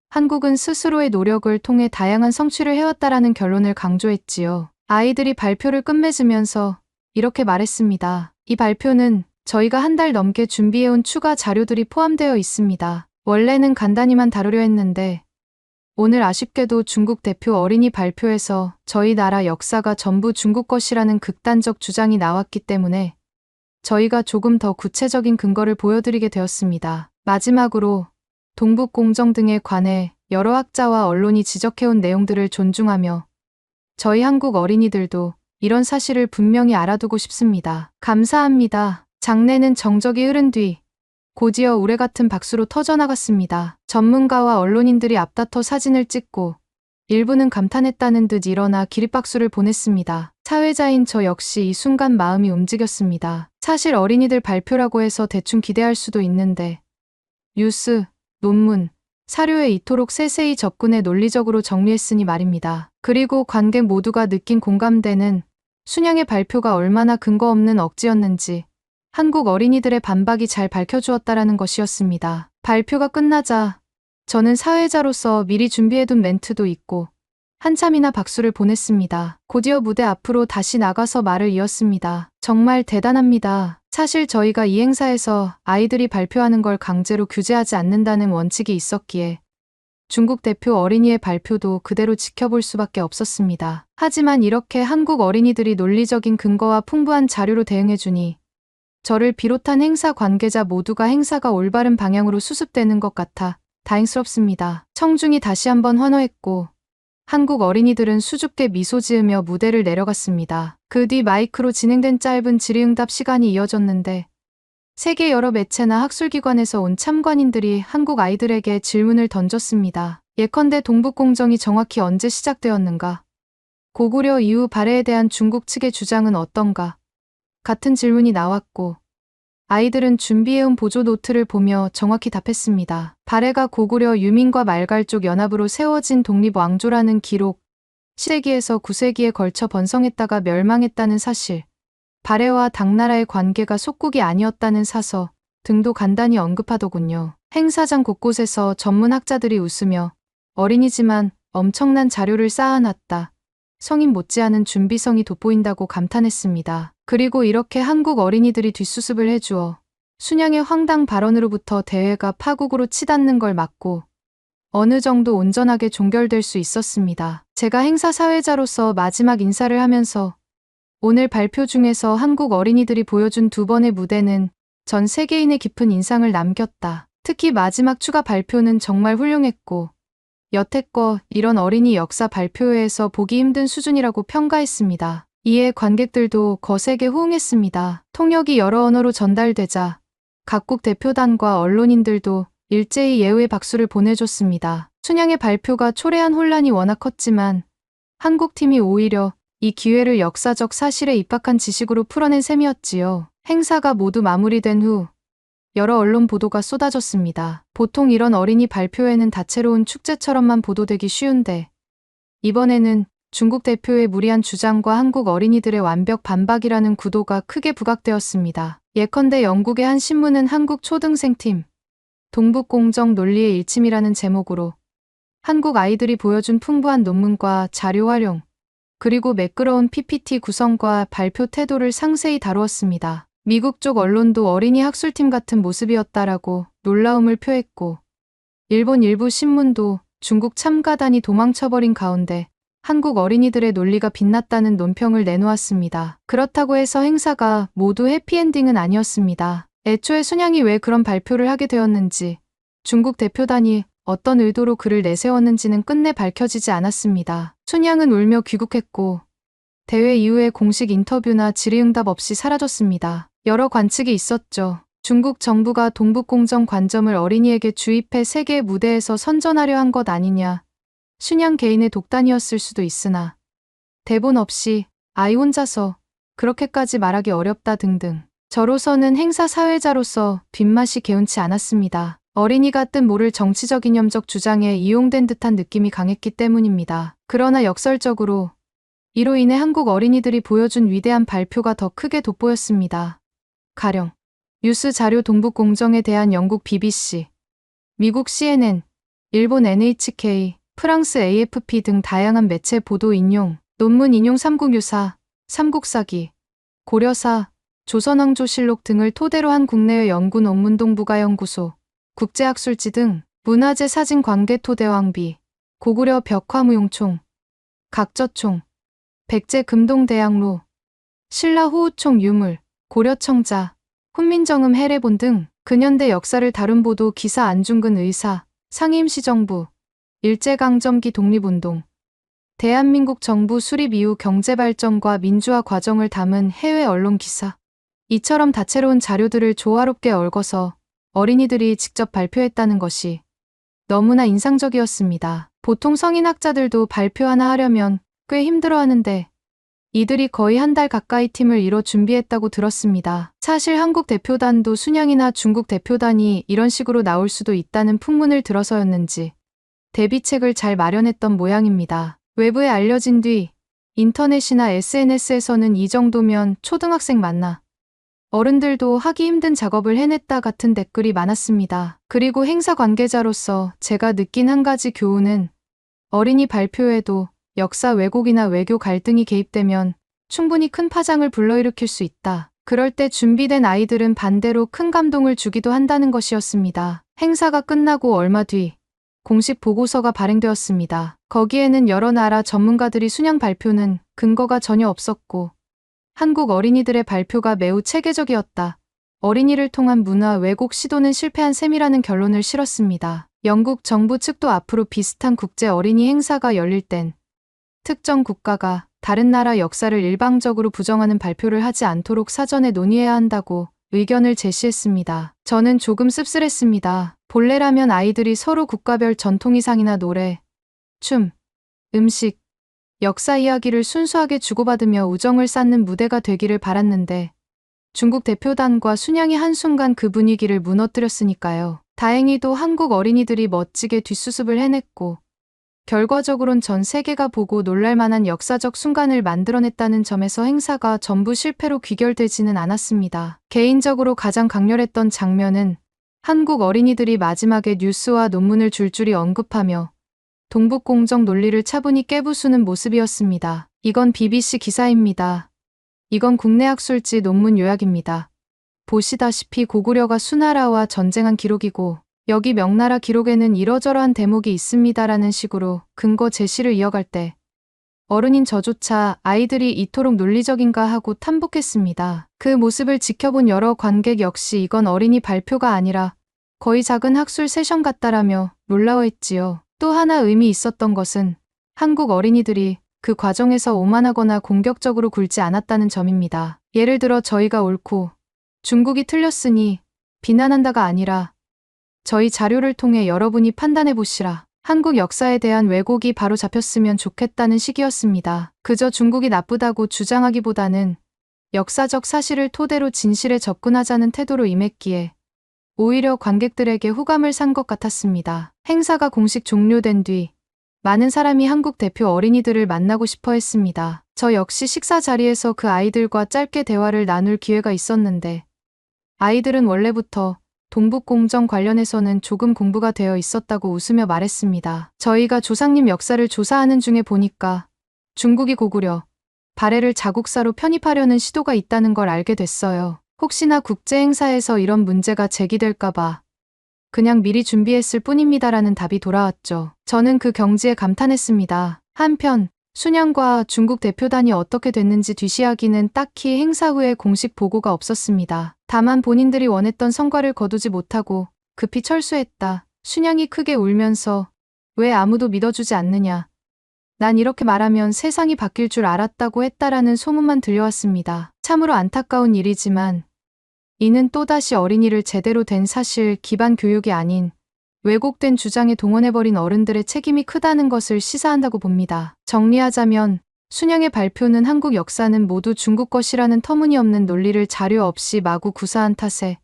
한국은 스스로의 노력을 통해 다양한 성취를 해왔다라는 결론을 강조했지요. 아이들이 발표를 끝맺으면서 이렇게 말했습니다. 이 발표는 저희가 한 달 넘게 준비해온 추가 자료들이 포함되어 있습니다. 원래는 간단히만 다루려 했는데 오늘 아쉽게도 중국 대표 어린이 발표에서 저희 나라 역사가 전부 중국 것이라는 극단적 주장이 나왔기 때문에 저희가 조금 더 구체적인 근거를 보여드리게 되었습니다. 마지막으로 동북공정 등에 관해 여러 학자와 언론이 지적해온 내용들을 존중하며 저희 한국 어린이들도 이런 사실을 분명히 알아두고 싶습니다. 감사합니다. 장례는 정적이 흐른 뒤 곧이어 우레 같은 박수로 터져나갔습니다. 전문가와 언론인들이 앞다퉈 사진을 찍고 일부는 감탄했다는 듯 일어나 기립박수를 보냈습니다. 사회자인 저 역시 이 순간 마음이 움직였습니다. 사실 어린이들 발표라고 해서 대충 기대할 수도 있는데 뉴스, 논문, 사료에 이토록 세세히 접근해 논리적으로 정리했으니 말입니다. 그리고 관객 모두가 느낀 공감대는 순양의 발표가 얼마나 근거 없는 억지였는지 한국 어린이들의 반박이 잘 밝혀주었다라는 것이었습니다. 발표가 끝나자 저는 사회자로서 미리 준비해둔 멘트도 있고 한참이나 박수를 보냈습니다. 곧이어 무대 앞으로 다시 나가서 말을 이었습니다. 정말 대단합니다. 사실 저희가 이 행사에서 아이들이 발표하는 걸 강제로 규제하지 않는다는 원칙이 있었기에 중국 대표 어린이의 발표도 그대로 지켜볼 수밖에 없었습니다. 하지만 이렇게 한국 어린이들이 논리적인 근거와 풍부한 자료로 대응해주니 저를 비롯한 행사 관계자 모두가 행사가 올바른 방향으로 수습되는 것 같아 다행스럽습니다. 청중이 다시 한번 환호했고 한국 어린이들은 수줍게 미소 지으며 무대를 내려갔습니다. 그 뒤 마이크로 진행된 짧은 질의응답 시간이 이어졌는데 세계 여러 매체나 학술기관에서 온 참관인들이 한국 아이들에게 질문을 던졌습니다. 예컨대 동북공정이 정확히 언제 시작되었는가? 고구려 이후 발해에 대한 중국 측의 주장은 어떤가? 같은 질문이 나왔고 아이들은 준비해온 보조 노트를 보며 정확히 답했습니다. 발해가 고구려 유민과 말갈족 연합으로 세워진 독립왕조라는 기록, 10세기에서 9세기에 걸쳐 번성했다가 멸망했다는 사실, 발해와 당나라의 관계가 속국이 아니었다는 사서 등도 간단히 언급하더군요. 행사장 곳곳에서 전문 학자들이 웃으며 어린이지만 엄청난 자료를 쌓아놨다. 성인 못지않은 준비성이 돋보인다고 감탄했습니다. 그리고 이렇게 한국 어린이들이 뒷수습을 해주어 순양의 황당 발언으로부터 대회가 파국으로 치닫는 걸 막고 어느 정도 온전하게 종결될 수 있었습니다. 제가 행사 사회자로서 마지막 인사를 하면서 오늘 발표 중에서 한국 어린이들이 보여준 두 번의 무대는 전 세계인의 깊은 인상을 남겼다. 특히 마지막 추가 발표는 정말 훌륭했고 여태껏 이런 어린이 역사 발표회에서 보기 힘든 수준이라고 평가했습니다. 이에 관객들도 거세게 호응했습니다. 통역이 여러 언어로 전달되자 각국 대표단과 언론인들도 일제히 예우의 박수를 보내줬습니다. 춘향의 발표가 초래한 혼란이 워낙 컸지만 한국팀이 오히려 이 기회를 역사적 사실에 입각한 지식으로 풀어낸 셈이었지요. 행사가 모두 마무리된 후 여러 언론 보도가 쏟아졌습니다. 보통 이런 어린이 발표회는 다채로운 축제처럼만 보도되기 쉬운데 이번에는 중국 대표의 무리한 주장과 한국 어린이들의 완벽 반박이라는 구도가 크게 부각되었습니다. 예컨대 영국의 한 신문은 한국 초등생팀 동북공정 논리의 일침이라는 제목으로 한국 아이들이 보여준 풍부한 논문과 자료 활용, 그리고 매끄러운 PPT 구성과 발표 태도를 상세히 다루었습니다. 미국 쪽 언론도 어린이 학술팀 같은 모습이었다라고 놀라움을 표했고, 일본 일부 신문도 중국 참가단이 도망쳐버린 가운데 한국 어린이들의 논리가 빛났다는 논평을 내놓았습니다. 그렇다고 해서 행사가 모두 해피엔딩은 아니었습니다. 애초에 순양이 왜 그런 발표를 하게 되었는지, 중국 대표단이 어떤 의도로 그를 내세웠는지는 끝내 밝혀지지 않았습니다. 순양은 울며 귀국했고 대회 이후에 공식 인터뷰나 질의응답 없이 사라졌습니다. 여러 관측이 있었죠. 중국 정부가 동북공정 관점을 어린이에게 주입해 세계 무대에서 선전하려 한 것 아니냐. 순양 개인의 독단이었을 수도 있으나 대본 없이 아이 혼자서 그렇게까지 말하기 어렵다 등등. 저로서는 행사 사회자로서 뒷맛이 개운치 않았습니다. 어린이가 뜻 모를 정치적 이념적 주장에 이용된 듯한 느낌이 강했기 때문입니다. 그러나 역설적으로 이로 인해 한국 어린이들이 보여준 위대한 발표가 더 크게 돋보였습니다. 가령 뉴스 자료 동북공정에 대한 영국 BBC, 미국 CNN, 일본 NHK, 프랑스 AFP 등 다양한 매체 보도 인용, 논문 인용 삼국유사, 삼국사기, 고려사, 조선왕조실록 등을 토대로 한 국내외 연구 논문 동북아연구소, 국제학술지 등 문화재 사진 관계 토대왕비, 고구려 벽화무용총, 각저총, 백제 금동대양로, 신라 호우총 유물, 고려청자, 훈민정음 해례본 등 근현대 역사를 다룬 보도 기사 안중근 의사, 상임시정부, 일제강점기 독립운동, 대한민국 정부 수립 이후 경제발전과 민주화 과정을 담은 해외 언론 기사, 이처럼 다채로운 자료들을 조화롭게 얽어서 어린이들이 직접 발표했다는 것이 너무나 인상적이었습니다. 보통 성인 학자들도 발표 하나 하려면 꽤 힘들어하는데 이들이 거의 한 달 가까이 팀을 이뤄 준비했다고 들었습니다. 사실 한국 대표단도 순양이나 중국 대표단이 이런 식으로 나올 수도 있다는 풍문을 들어서였는지 대비책을 잘 마련했던 모양입니다. 외부에 알려진 뒤 인터넷이나 SNS에서는 이 정도면 초등학생 맞나? 어른들도 하기 힘든 작업을 해냈다 같은 댓글이 많았습니다. 그리고 행사 관계자로서 제가 느낀 한 가지 교훈은 어린이 발표에도 역사 왜곡이나 외교 갈등이 개입되면 충분히 큰 파장을 불러일으킬 수 있다. 그럴 때 준비된 아이들은 반대로 큰 감동을 주기도 한다는 것이었습니다. 행사가 끝나고 얼마 뒤 공식 보고서가 발행되었습니다. 거기에는 여러 나라 전문가들이 순양 발표는 근거가 전혀 없었고 한국 어린이들의 발표가 매우 체계적이었다. 어린이를 통한 문화 왜곡 시도는 실패한 셈이라는 결론을 실었습니다. 영국 정부 측도 앞으로 비슷한 국제 어린이 행사가 열릴 땐 특정 국가가 다른 나라 역사를 일방적으로 부정하는 발표를 하지 않도록 사전에 논의해야 한다고 의견을 제시했습니다. 저는 조금 씁쓸했습니다. 본래라면 아이들이 서로 국가별 전통의상이나 노래, 춤, 음식, 역사 이야기를 순수하게 주고받으며 우정을 쌓는 무대가 되기를 바랐는데 중국 대표단과 순양이 한순간 그 분위기를 무너뜨렸으니까요. 다행히도 한국 어린이들이 멋지게 뒷수습을 해냈고 결과적으론 전 세계가 보고 놀랄만한 역사적 순간을 만들어냈다는 점에서 행사가 전부 실패로 귀결되지는 않았습니다. 개인적으로 가장 강렬했던 장면은 한국 어린이들이 마지막에 뉴스와 논문을 줄줄이 언급하며 동북공정 논리를 차분히 깨부수는 모습이었습니다. 이건 BBC 기사입니다. 이건 국내 학술지 논문 요약입니다. 보시다시피 고구려가 수나라와 전쟁한 기록이고 여기 명나라 기록에는 이러저러한 대목이 있습니다라는 식으로 근거 제시를 이어갈 때 어른인 저조차 아이들이 이토록 논리적인가 하고 탐복했습니다. 그 모습을 지켜본 여러 관객 역시 이건 어린이 발표가 아니라 거의 작은 학술 세션 같다라며 놀라워했지요. 또 하나 의미 있었던 것은 한국 어린이들이 그 과정에서 오만하거나 공격적으로 굴지 않았다는 점입니다. 예를 들어 저희가 옳고 중국이 틀렸으니 비난한다가 아니라 저희 자료를 통해 여러분이 판단해 보시라. 한국 역사에 대한 왜곡이 바로 잡혔으면 좋겠다는 식이었습니다. 그저 중국이 나쁘다고 주장하기보다는 역사적 사실을 토대로 진실에 접근하자는 태도로 임했기에 오히려 관객들에게 호감을 산 것 같았습니다. 행사가 공식 종료된 뒤 많은 사람이 한국 대표 어린이들을 만나고 싶어 했습니다. 저 역시 식사 자리에서 그 아이들과 짧게 대화를 나눌 기회가 있었는데 아이들은 원래부터 동북공정 관련해서는 조금 공부가 되어 있었다고 웃으며 말했습니다. 저희가 조상님 역사를 조사하는 중에 보니까 중국이 고구려, 발해를 자국사로 편입하려는 시도가 있다는 걸 알게 됐어요. 혹시나 국제행사에서 이런 문제가 제기될까봐 그냥 미리 준비했을 뿐입니다라는 답이 돌아왔죠. 저는 그 경지에 감탄했습니다. 한편 순양과 중국 대표단이 어떻게 됐는지 뒤이야기는 딱히 행사 후에 공식 보고가 없었습니다. 다만 본인들이 원했던 성과를 거두지 못하고 급히 철수했다. 순양이 크게 울면서 왜 아무도 믿어주지 않느냐. 난 이렇게 말하면 세상이 바뀔 줄 알았다고 했다라는 소문만 들려왔습니다. 참으로 안타까운 일이지만 이는 또다시 어린이를 제대로 된 사실 기반 교육이 아닌 왜곡된 주장에 동원해버린 어른들의 책임이 크다는 것을 시사한다고 봅니다. 정리하자면 순양의 발표는 한국 역사는 모두 중국 것이라는 터무니없는 논리를 자료 없이 마구 구사한 탓에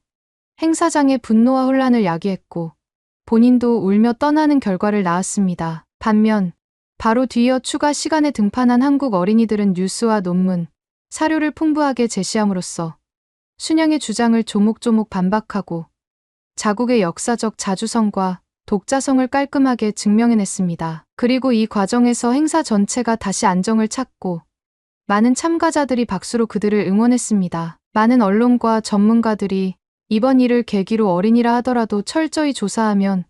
행사장의 분노와 혼란을 야기했고 본인도 울며 떠나는 결과를 낳았습니다. 반면 바로 뒤이어 추가 시간에 등판한 한국 어린이들은 뉴스와 논문, 사료를 풍부하게 제시함으로써 순양의 주장을 조목조목 반박하고 자국의 역사적 자주성과 독자성을 깔끔하게 증명해냈습니다. 그리고 이 과정에서 행사 전체가 다시 안정을 찾고 많은 참가자들이 박수로 그들을 응원했습니다. 많은 언론과 전문가들이 이번 일을 계기로 어린이라 하더라도 철저히 조사하면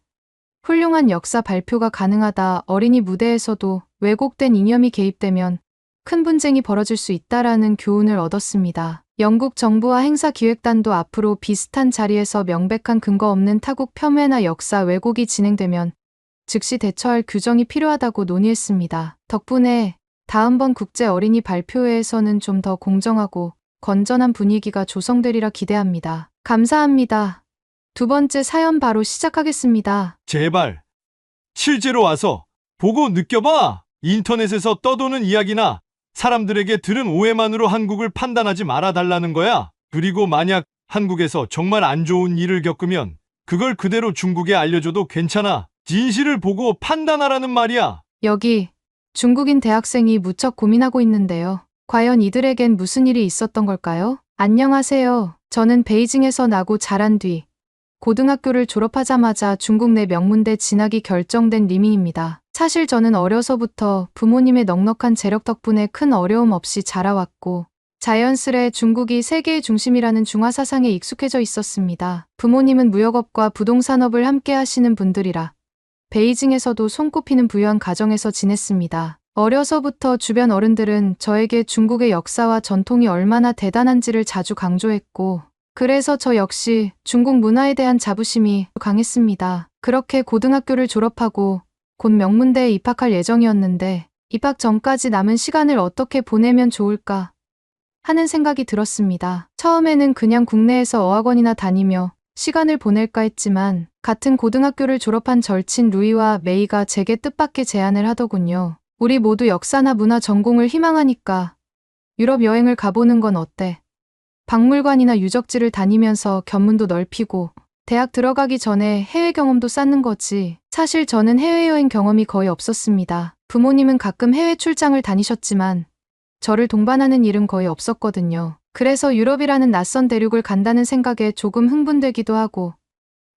훌륭한 역사 발표가 가능하다. 어린이 무대에서도 왜곡된 이념이 개입되면 큰 분쟁이 벌어질 수 있다라는 교훈을 얻었습니다. 영국 정부와 행사기획단도 앞으로 비슷한 자리에서 명백한 근거 없는 타국 폄훼나 역사 왜곡이 진행되면 즉시 대처할 규정이 필요하다고 논의했습니다. 덕분에 다음번 국제 어린이 발표회에서는 좀 더 공정하고 건전한 분위기가 조성되리라 기대합니다. 감사합니다. 두 번째 사연 바로 시작하겠습니다. 제발 실제로 와서 보고 느껴봐. 인터넷에서 떠도는 이야기나 사람들에게 들은 오해만으로 한국을 판단하지 말아달라는 거야. 그리고 만약 한국에서 정말 안 좋은 일을 겪으면 그걸 그대로 중국에 알려줘도 괜찮아. 진실을 보고 판단하라는 말이야. 여기 중국인 대학생이 무척 고민하고 있는데요. 과연 이들에겐 무슨 일이 있었던 걸까요? 안녕하세요. 저는 베이징에서 나고 자란 뒤 고등학교를 졸업하자마자 중국 내 명문대 진학이 결정된 리밍입니다. 사실 저는 어려서부터 부모님의 넉넉한 재력 덕분에 큰 어려움 없이 자라왔고 자연스레 중국이 세계의 중심이라는 중화 사상에 익숙해져 있었습니다. 부모님은 무역업과 부동산업을 함께 하시는 분들이라 베이징에서도 손꼽히는 부유한 가정에서 지냈습니다. 어려서부터 주변 어른들은 저에게 중국의 역사와 전통이 얼마나 대단한지를 자주 강조했고 그래서 저 역시 중국 문화에 대한 자부심이 강했습니다. 그렇게 고등학교를 졸업하고 곧 명문대에 입학할 예정이었는데 입학 전까지 남은 시간을 어떻게 보내면 좋을까 하는 생각이 들었습니다. 처음에는 그냥 국내에서 어학원이나 다니며 시간을 보낼까 했지만 같은 고등학교를 졸업한 절친 루이와 메이가 제게 뜻밖의 제안을 하더군요. 우리 모두 역사나 문화 전공을 희망하니까 유럽 여행을 가보는 건 어때? 박물관이나 유적지를 다니면서 견문도 넓히고 대학 들어가기 전에 해외 경험도 쌓는 거지. 사실 저는 해외여행 경험이 거의 없었습니다. 부모님은 가끔 해외 출장을 다니셨지만 저를 동반하는 일은 거의 없었거든요. 그래서 유럽이라는 낯선 대륙을 간다는 생각에 조금 흥분되기도 하고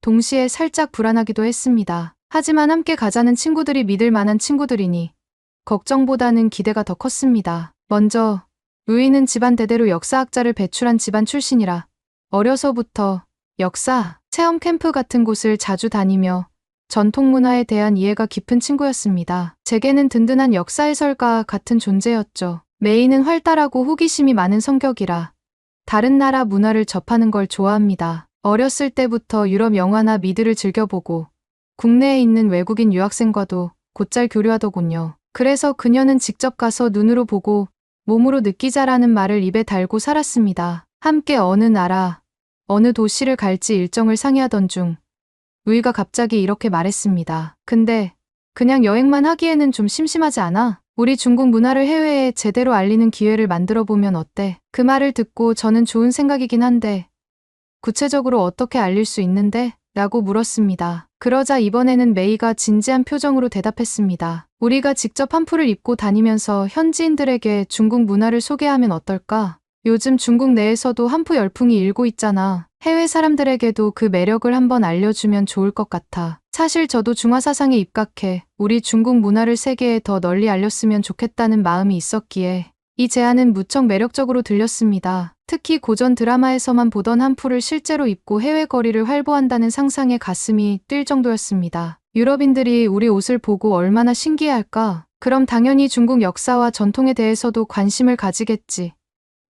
동시에 살짝 불안하기도 했습니다. 하지만 함께 가자는 친구들이 믿을 만한 친구들이니 걱정보다는 기대가 더 컸습니다. 먼저 루이는 집안 대대로 역사학자를 배출한 집안 출신이라 어려서부터 역사, 체험 캠프 같은 곳을 자주 다니며 전통 문화에 대한 이해가 깊은 친구였습니다. 제게는 든든한 역사 해설가 같은 존재였죠. 메이는 활달하고 호기심이 많은 성격이라 다른 나라 문화를 접하는 걸 좋아합니다. 어렸을 때부터 유럽 영화나 미드를 즐겨보고 국내에 있는 외국인 유학생과도 곧잘 교류하더군요. 그래서 그녀는 직접 가서 눈으로 보고 몸으로 느끼자라는 말을 입에 달고 살았습니다. 함께 어느 나라, 어느 도시를 갈지 일정을 상의하던 중 루이가 갑자기 이렇게 말했습니다. 근데 그냥 여행만 하기에는 좀 심심하지 않아? 우리 중국 문화를 해외에 제대로 알리는 기회를 만들어 보면 어때? 그 말을 듣고 저는 좋은 생각이긴 한데 구체적으로 어떻게 알릴 수 있는데? 라고 물었습니다. 그러자 이번에는 메이가 진지한 표정으로 대답했습니다. 우리가 직접 한풀을 입고 다니면서 현지인들에게 중국 문화를 소개하면 어떨까? 요즘 중국 내에서도 한푸 열풍이 일고 있잖아. 해외 사람들에게도 그 매력을 한번 알려주면 좋을 것 같아. 사실 저도 중화 사상에 입각해 우리 중국 문화를 세계에 더 널리 알렸으면 좋겠다는 마음이 있었기에 이 제안은 무척 매력적으로 들렸습니다. 특히 고전 드라마에서만 보던 한풀을 실제로 입고 해외 거리를 활보한다는 상상에 가슴이 뛸 정도였습니다. 유럽인들이 우리 옷을 보고 얼마나 신기해할까? 그럼 당연히 중국 역사와 전통에 대해서도 관심을 가지겠지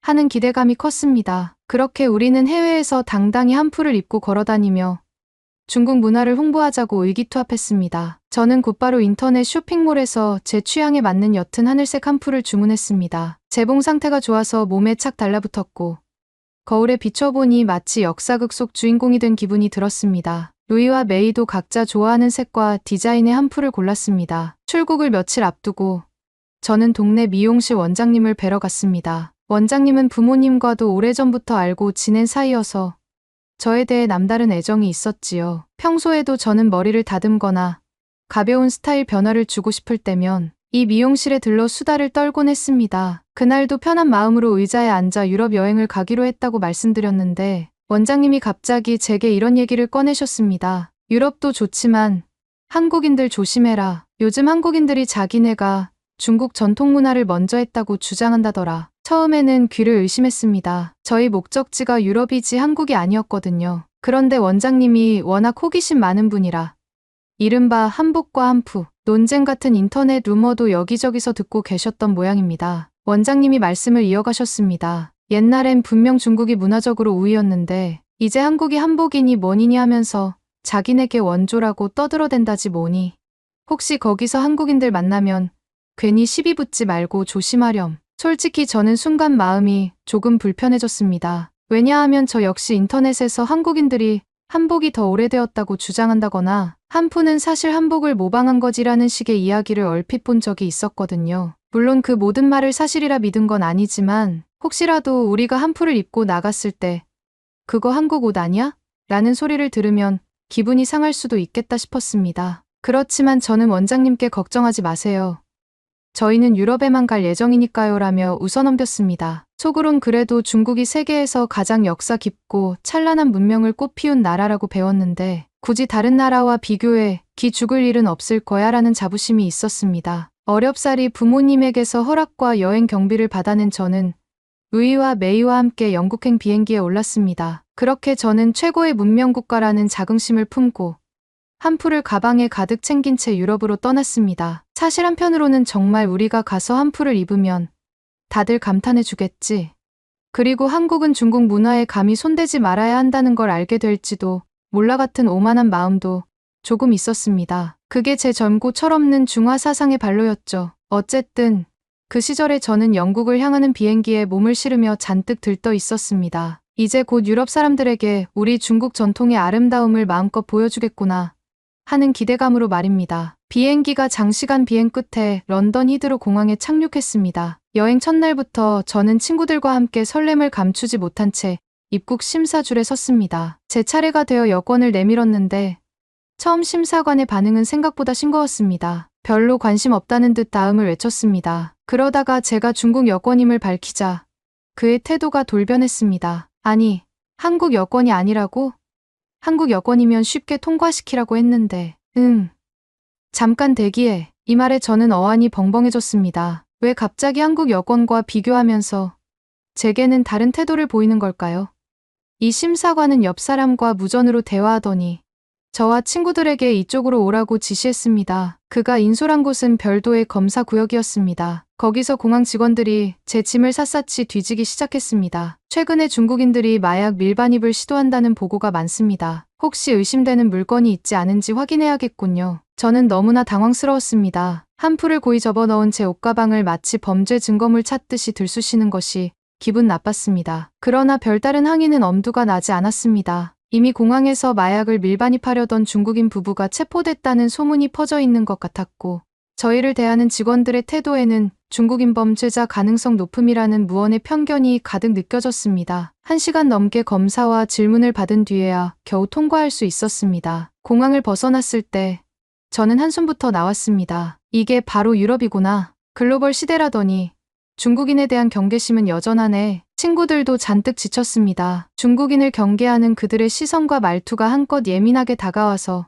하는 기대감이 컸습니다. 그렇게 우리는 해외에서 당당히 한풀을 입고 걸어다니며 중국 문화를 홍보하자고 의기투합했습니다. 저는 곧바로 인터넷 쇼핑몰에서 제 취향에 맞는 옅은 하늘색 한풀을 주문했습니다. 재봉 상태가 좋아서 몸에 착 달라붙었고 거울에 비춰보니 마치 역사극 속 주인공이 된 기분이 들었습니다. 루이와 메이도 각자 좋아하는 색과 디자인의 한풀을 골랐습니다. 출국을 며칠 앞두고 저는 동네 미용실 원장님을 뵈러 갔습니다. 원장님은 부모님과도 오래전부터 알고 지낸 사이여서 저에 대해 남다른 애정이 있었지요. 평소에도 저는 머리를 다듬거나 가벼운 스타일 변화를 주고 싶을 때면 이 미용실에 들러 수다를 떨곤 했습니다. 그날도 편한 마음으로 의자에 앉아 유럽 여행을 가기로 했다고 말씀드렸는데 원장님이 갑자기 제게 이런 얘기를 꺼내셨습니다. 유럽도 좋지만 한국인들 조심해라. 요즘 한국인들이 자기네가 중국 전통 문화를 먼저 했다고 주장한다더라. 처음에는 귀를 의심했습니다. 저희 목적지가 유럽이지 한국이 아니었거든요. 그런데 원장님이 워낙 호기심 많은 분이라 이른바 한복과 한푸, 논쟁 같은 인터넷 루머도 여기저기서 듣고 계셨던 모양입니다. 원장님이 말씀을 이어가셨습니다. 옛날엔 분명 중국이 문화적으로 우위였는데 이제 한국이 한복이니 뭐니니 하면서 자기네게 원조라고 떠들어댄다지 뭐니. 혹시 거기서 한국인들 만나면 괜히 시비 붙지 말고 조심하렴. 솔직히 저는 순간 마음이 조금 불편해졌습니다. 왜냐하면 저 역시 인터넷에서 한국인들이 한복이 더 오래되었다고 주장한다거나 한푸는 사실 한복을 모방한 거지라는 식의 이야기를 얼핏 본 적이 있었거든요. 물론 그 모든 말을 사실이라 믿은 건 아니지만 혹시라도 우리가 한푸를 입고 나갔을 때 그거 한국 옷 아니야? 라는 소리를 들으면 기분이 상할 수도 있겠다 싶었습니다. 그렇지만 저는 원장님께 걱정하지 마세요. 저희는 유럽에만 갈 예정이니까요 라며 웃어넘겼습니다. 속으론 그래도 중국이 세계에서 가장 역사 깊고 찬란한 문명을 꽃피운 나라라고 배웠는데 굳이 다른 나라와 비교해 기 죽을 일은 없을 거야 라는 자부심이 있었습니다. 어렵사리 부모님에게서 허락과 여행 경비를 받아낸 저는 루이와 메이와 함께 영국행 비행기에 올랐습니다. 그렇게 저는 최고의 문명국가라는 자긍심을 품고 한풀을 가방에 가득 챙긴 채 유럽으로 떠났습니다. 사실 한편으로는 정말 우리가 가서 한풀을 입으면 다들 감탄해 주겠지. 그리고 한국은 중국 문화에 감히 손대지 말아야 한다는 걸 알게 될지도 몰라 같은 오만한 마음도 조금 있었습니다. 그게 제 젊고 철없는 중화 사상의 발로였죠. 어쨌든 그 시절에 저는 영국을 향하는 비행기에 몸을 실으며 잔뜩 들떠 있었습니다. 이제 곧 유럽 사람들에게 우리 중국 전통의 아름다움을 마음껏 보여주겠구나 하는 기대감으로 말입니다. 비행기가 장시간 비행 끝에 런던 히드로 공항에 착륙했습니다. 여행 첫날부터 저는 친구들과 함께 설렘을 감추지 못한 채 입국 심사줄에 섰습니다. 제 차례가 되어 여권을 내밀었는데 처음 심사관의 반응은 생각보다 싱거웠습니다. 별로 관심 없다는 듯 다음을 외쳤습니다. 그러다가 제가 중국 여권임을 밝히자 그의 태도가 돌변했습니다. 아니, 한국 여권이 아니라고? 한국 여권이면 쉽게 통과시키라고 했는데. 잠깐 대기해. 이 말에 저는 어안이 벙벙해졌습니다. 왜 갑자기 한국 여권과 비교하면서 제게는 다른 태도를 보이는 걸까요? 이 심사관은 옆 사람과 무전으로 대화하더니 저와 친구들에게 이쪽으로 오라고 지시했습니다. 그가 인솔한 곳은 별도의 검사 구역이었습니다. 거기서 공항 직원들이 제 짐을 샅샅이 뒤지기 시작했습니다. 최근에 중국인들이 마약 밀반입을 시도한다는 보고가 많습니다. 혹시 의심되는 물건이 있지 않은지 확인해야겠군요. 저는 너무나 당황스러웠습니다. 한 풀을 고이 접어넣은 제 옷가방을 마치 범죄 증거물 찾듯이 들쑤시는 것이 기분 나빴습니다. 그러나 별다른 항의는 엄두가 나지 않았습니다. 이미 공항에서 마약을 밀반입하려던 중국인 부부가 체포됐다는 소문이 퍼져 있는 것 같았고, 저희를 대하는 직원들의 태도에는 중국인 범죄자 가능성 높음이라는 무언의 편견이 가득 느껴졌습니다. 1시간 넘게 검사와 질문을 받은 뒤에야 겨우 통과할 수 있었습니다. 공항을 벗어났을 때 저는 한숨부터 나왔습니다. 이게 바로 유럽이구나. 글로벌 시대라더니 중국인에 대한 경계심은 여전하네. 친구들도 잔뜩 지쳤습니다. 중국인을 경계하는 그들의 시선과 말투가 한껏 예민하게 다가와서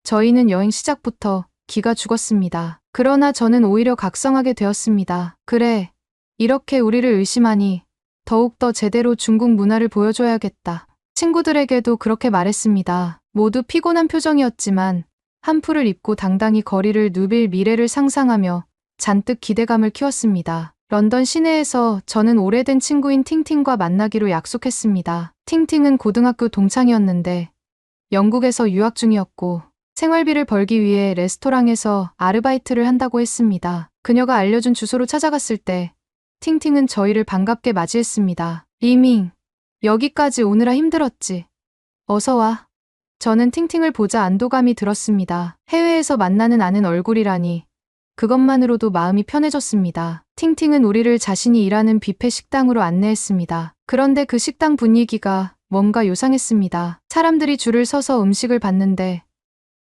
저희는 여행 시작부터 기가 죽었습니다. 그러나 저는 오히려 각성하게 되었습니다. 그래, 이렇게 우리를 의심하니 더욱더 제대로 중국 문화를 보여줘야겠다. 친구들에게도 그렇게 말했습니다. 모두 피곤한 표정이었지만 한풀을 입고 당당히 거리를 누빌 미래를 상상하며 잔뜩 기대감을 키웠습니다. 런던 시내에서 저는 오래된 친구인 팅팅과 만나기로 약속했습니다. 팅팅은 고등학교 동창이었는데 영국에서 유학 중이었고 생활비를 벌기 위해 레스토랑에서 아르바이트를 한다고 했습니다. 그녀가 알려준 주소로 찾아갔을 때 팅팅은 저희를 반갑게 맞이했습니다. 리밍, 여기까지 오느라 힘들었지. 어서 와. 저는 팅팅을 보자 안도감이 들었습니다. 해외에서 만나는 아는 얼굴이라니 그것만으로도 마음이 편해졌습니다. 팅팅은 우리를 자신이 일하는 뷔페 식당으로 안내했습니다. 그런데 그 식당 분위기가 뭔가 요상했습니다. 사람들이 줄을 서서 음식을 받는데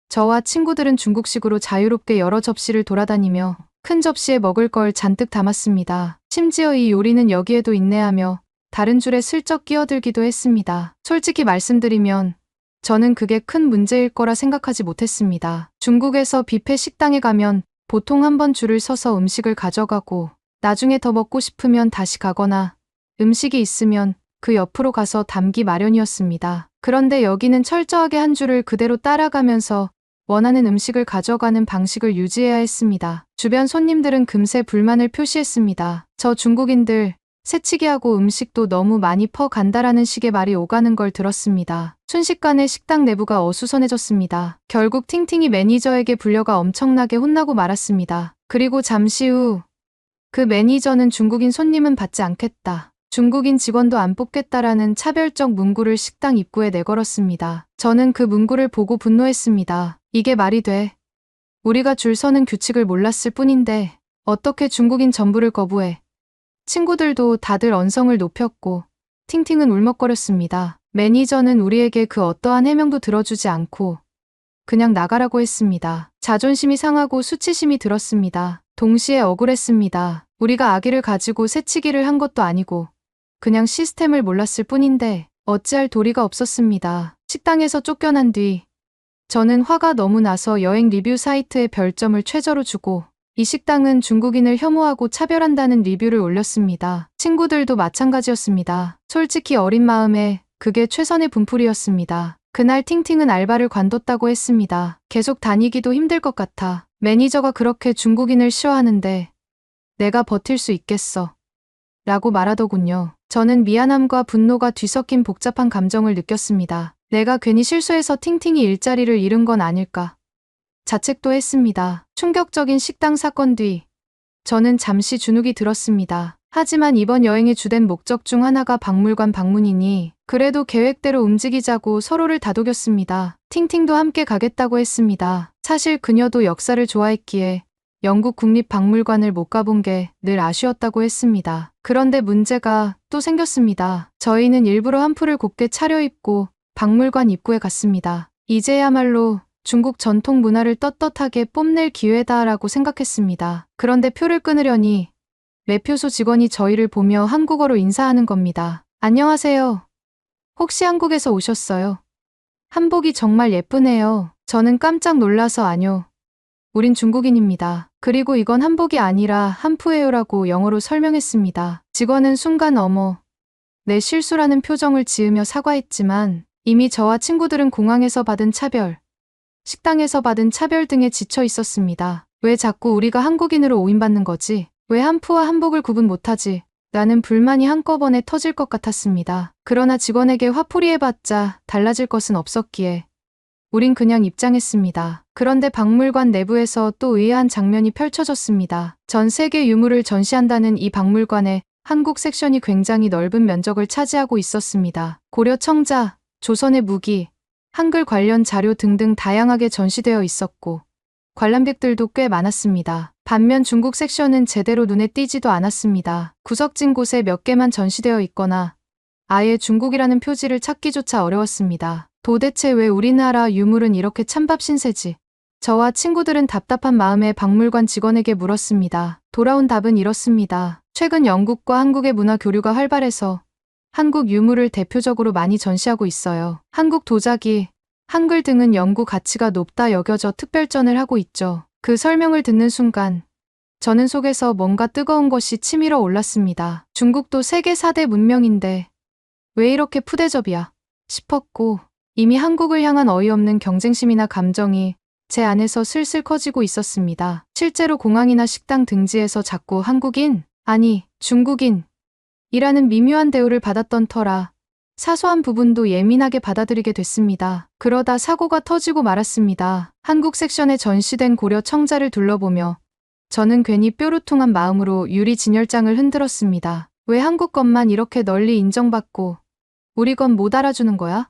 저와 친구들은 중국식으로 자유롭게 여러 접시를 돌아다니며 큰 접시에 먹을 걸 잔뜩 담았습니다. 심지어 이 요리는 여기에도 있네하며 다른 줄에 슬쩍 끼어들기도 했습니다. 솔직히 말씀드리면 저는 그게 큰 문제일 거라 생각하지 못했습니다. 중국에서 뷔페 식당에 가면 보통 한 번 줄을 서서 음식을 가져가고 나중에 더 먹고 싶으면 다시 가거나 음식이 있으면 그 옆으로 가서 담기 마련이었습니다. 그런데 여기는 철저하게 한 줄을 그대로 따라가면서 원하는 음식을 가져가는 방식을 유지해야 했습니다. 주변 손님들은 금세 불만을 표시했습니다. 저 중국인들 새치기하고 음식도 너무 많이 퍼간다라는 식의 말이 오가는 걸 들었습니다. 순식간에 식당 내부가 어수선해졌습니다. 결국 팅팅이 매니저에게 불려가 엄청나게 혼나고 말았습니다. 그리고 잠시 후 그 매니저는 중국인 손님은 받지 않겠다. 중국인 직원도 안 뽑겠다라는 차별적 문구를 식당 입구에 내걸었습니다. 저는 그 문구를 보고 분노했습니다. 이게 말이 돼. 우리가 줄 서는 규칙을 몰랐을 뿐인데 어떻게 중국인 전부를 거부해. 친구들도 다들 언성을 높였고 팅팅은 울먹거렸습니다. 매니저는 우리에게 그 어떠한 해명도 들어주지 않고 그냥 나가라고 했습니다. 자존심이 상하고 수치심이 들었습니다. 동시에 억울했습니다. 우리가 아기를 가지고 새치기를 한 것도 아니고 그냥 시스템을 몰랐을 뿐인데 어찌할 도리가 없었습니다. 식당에서 쫓겨난 뒤 저는 화가 너무 나서 여행 리뷰 사이트에 별점을 최저로 주고 이 식당은 중국인을 혐오하고 차별한다는 리뷰를 올렸습니다. 친구들도 마찬가지였습니다. 솔직히 어린 마음에 그게 최선의 분풀이였습니다. 그날 팅팅은 알바를 관뒀다고 했습니다. 계속 다니기도 힘들 것 같아. 매니저가 그렇게 중국인을 싫어하는데 내가 버틸 수 있겠어. 라고 말하더군요. 저는 미안함과 분노가 뒤섞인 복잡한 감정을 느꼈습니다. 내가 괜히 실수해서 팅팅이 일자리를 잃은 건 아닐까. 자책도 했습니다. 충격적인 식당 사건 뒤 저는 잠시 주눅이 들었습니다. 하지만 이번 여행의 주된 목적 중 하나가 박물관 방문이니 그래도 계획대로 움직이자고 서로를 다독였습니다. 팅팅도 함께 가겠다고 했습니다. 사실 그녀도 역사를 좋아했기에 영국 국립박물관을 못 가본 게 늘 아쉬웠다고 했습니다. 그런데 문제가 또 생겼습니다. 저희는 일부러 한풀을 곱게 차려입고 박물관 입구에 갔습니다. 이제야말로 중국 전통 문화를 떳떳하게 뽐낼 기회다라고 생각했습니다. 그런데 표를 끊으려니 매표소 직원이 저희를 보며 한국어로 인사하는 겁니다. 안녕하세요. 혹시 한국에서 오셨어요? 한복이 정말 예쁘네요. 저는 깜짝 놀라서 아뇨. 우린 중국인입니다. 그리고 이건 한복이 아니라 한푸예요라고 영어로 설명했습니다. 직원은 순간 어머, 내 실수라는 표정을 지으며 사과했지만 이미 저와 친구들은 공항에서 받은 차별, 식당에서 받은 차별 등에 지쳐 있었습니다. 왜 자꾸 우리가 한국인으로 오인받는 거지? 왜 한푸와 한복을 구분 못하지? 라는 불만이 한꺼번에 터질 것 같았습니다. 그러나 직원에게 화풀이해봤자 달라질 것은 없었기에 우린 그냥 입장했습니다. 그런데 박물관 내부에서 또 의아한 장면이 펼쳐졌습니다. 전 세계 유물을 전시한다는 이 박물관에 한국 섹션이 굉장히 넓은 면적을 차지하고 있었습니다. 고려 청자, 조선의 무기, 한글 관련 자료 등등 다양하게 전시되어 있었고 관람객들도 꽤 많았습니다. 반면 중국 섹션은 제대로 눈에 띄지도 않았습니다. 구석진 곳에 몇 개만 전시되어 있거나 아예 중국이라는 표지를 찾기조차 어려웠습니다. 도대체 왜 우리나라 유물은 이렇게 찬밥 신세지? 저와 친구들은 답답한 마음에 박물관 직원에게 물었습니다. 돌아온 답은 이렇습니다. 최근 영국과 한국의 문화 교류가 활발해서 한국 유물을 대표적으로 많이 전시하고 있어요. 한국 도자기, 한글 등은 연구 가치가 높다 여겨져 특별전을 하고 있죠. 그 설명을 듣는 순간 저는 속에서 뭔가 뜨거운 것이 치밀어 올랐습니다. 중국도 세계 4대 문명인데 왜 이렇게 푸대접이야? 싶었고 이미 한국을 향한 어이없는 경쟁심이나 감정이 제 안에서 슬슬 커지고 있었습니다. 실제로 공항이나 식당 등지에서 자꾸 한국인, 아니 중국인 이라는 미묘한 대우를 받았던 터라 사소한 부분도 예민하게 받아들이게 됐습니다. 그러다 사고가 터지고 말았습니다. 한국 섹션에 전시된 고려 청자를 둘러보며 저는 괜히 뾰루퉁한 마음으로 유리 진열장을 흔들었습니다. 왜 한국 것만 이렇게 널리 인정받고 우리 건 못 알아주는 거야?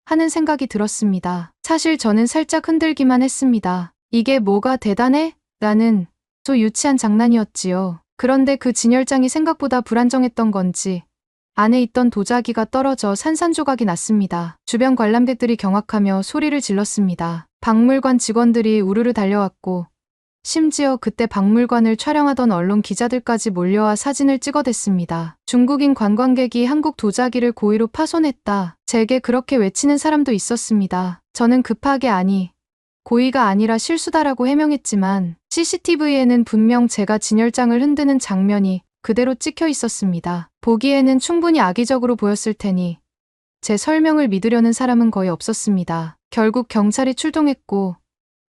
하는 생각이 들었습니다. 사실 저는 살짝 흔들기만 했습니다. 이게 뭐가 대단해? 라는 또 유치한 장난이었지요. 그런데 그 진열장이 생각보다 불안정했던 건지 안에 있던 도자기가 떨어져 산산조각이 났습니다. 주변 관람객들이 경악하며 소리를 질렀습니다. 박물관 직원들이 우르르 달려왔고 심지어 그때 박물관을 촬영하던 언론 기자들까지 몰려와 사진을 찍어댔습니다. 중국인 관광객이 한국 도자기를 고의로 파손했다. 제게 그렇게 외치는 사람도 있었습니다. 저는 급하게 아니, 고의가 아니라 실수다라고 해명했지만 CCTV에는 분명 제가 진열장을 흔드는 장면이 그대로 찍혀 있었습니다. 보기에는 충분히 악의적으로 보였을 테니 제 설명을 믿으려는 사람은 거의 없었습니다. 결국 경찰이 출동했고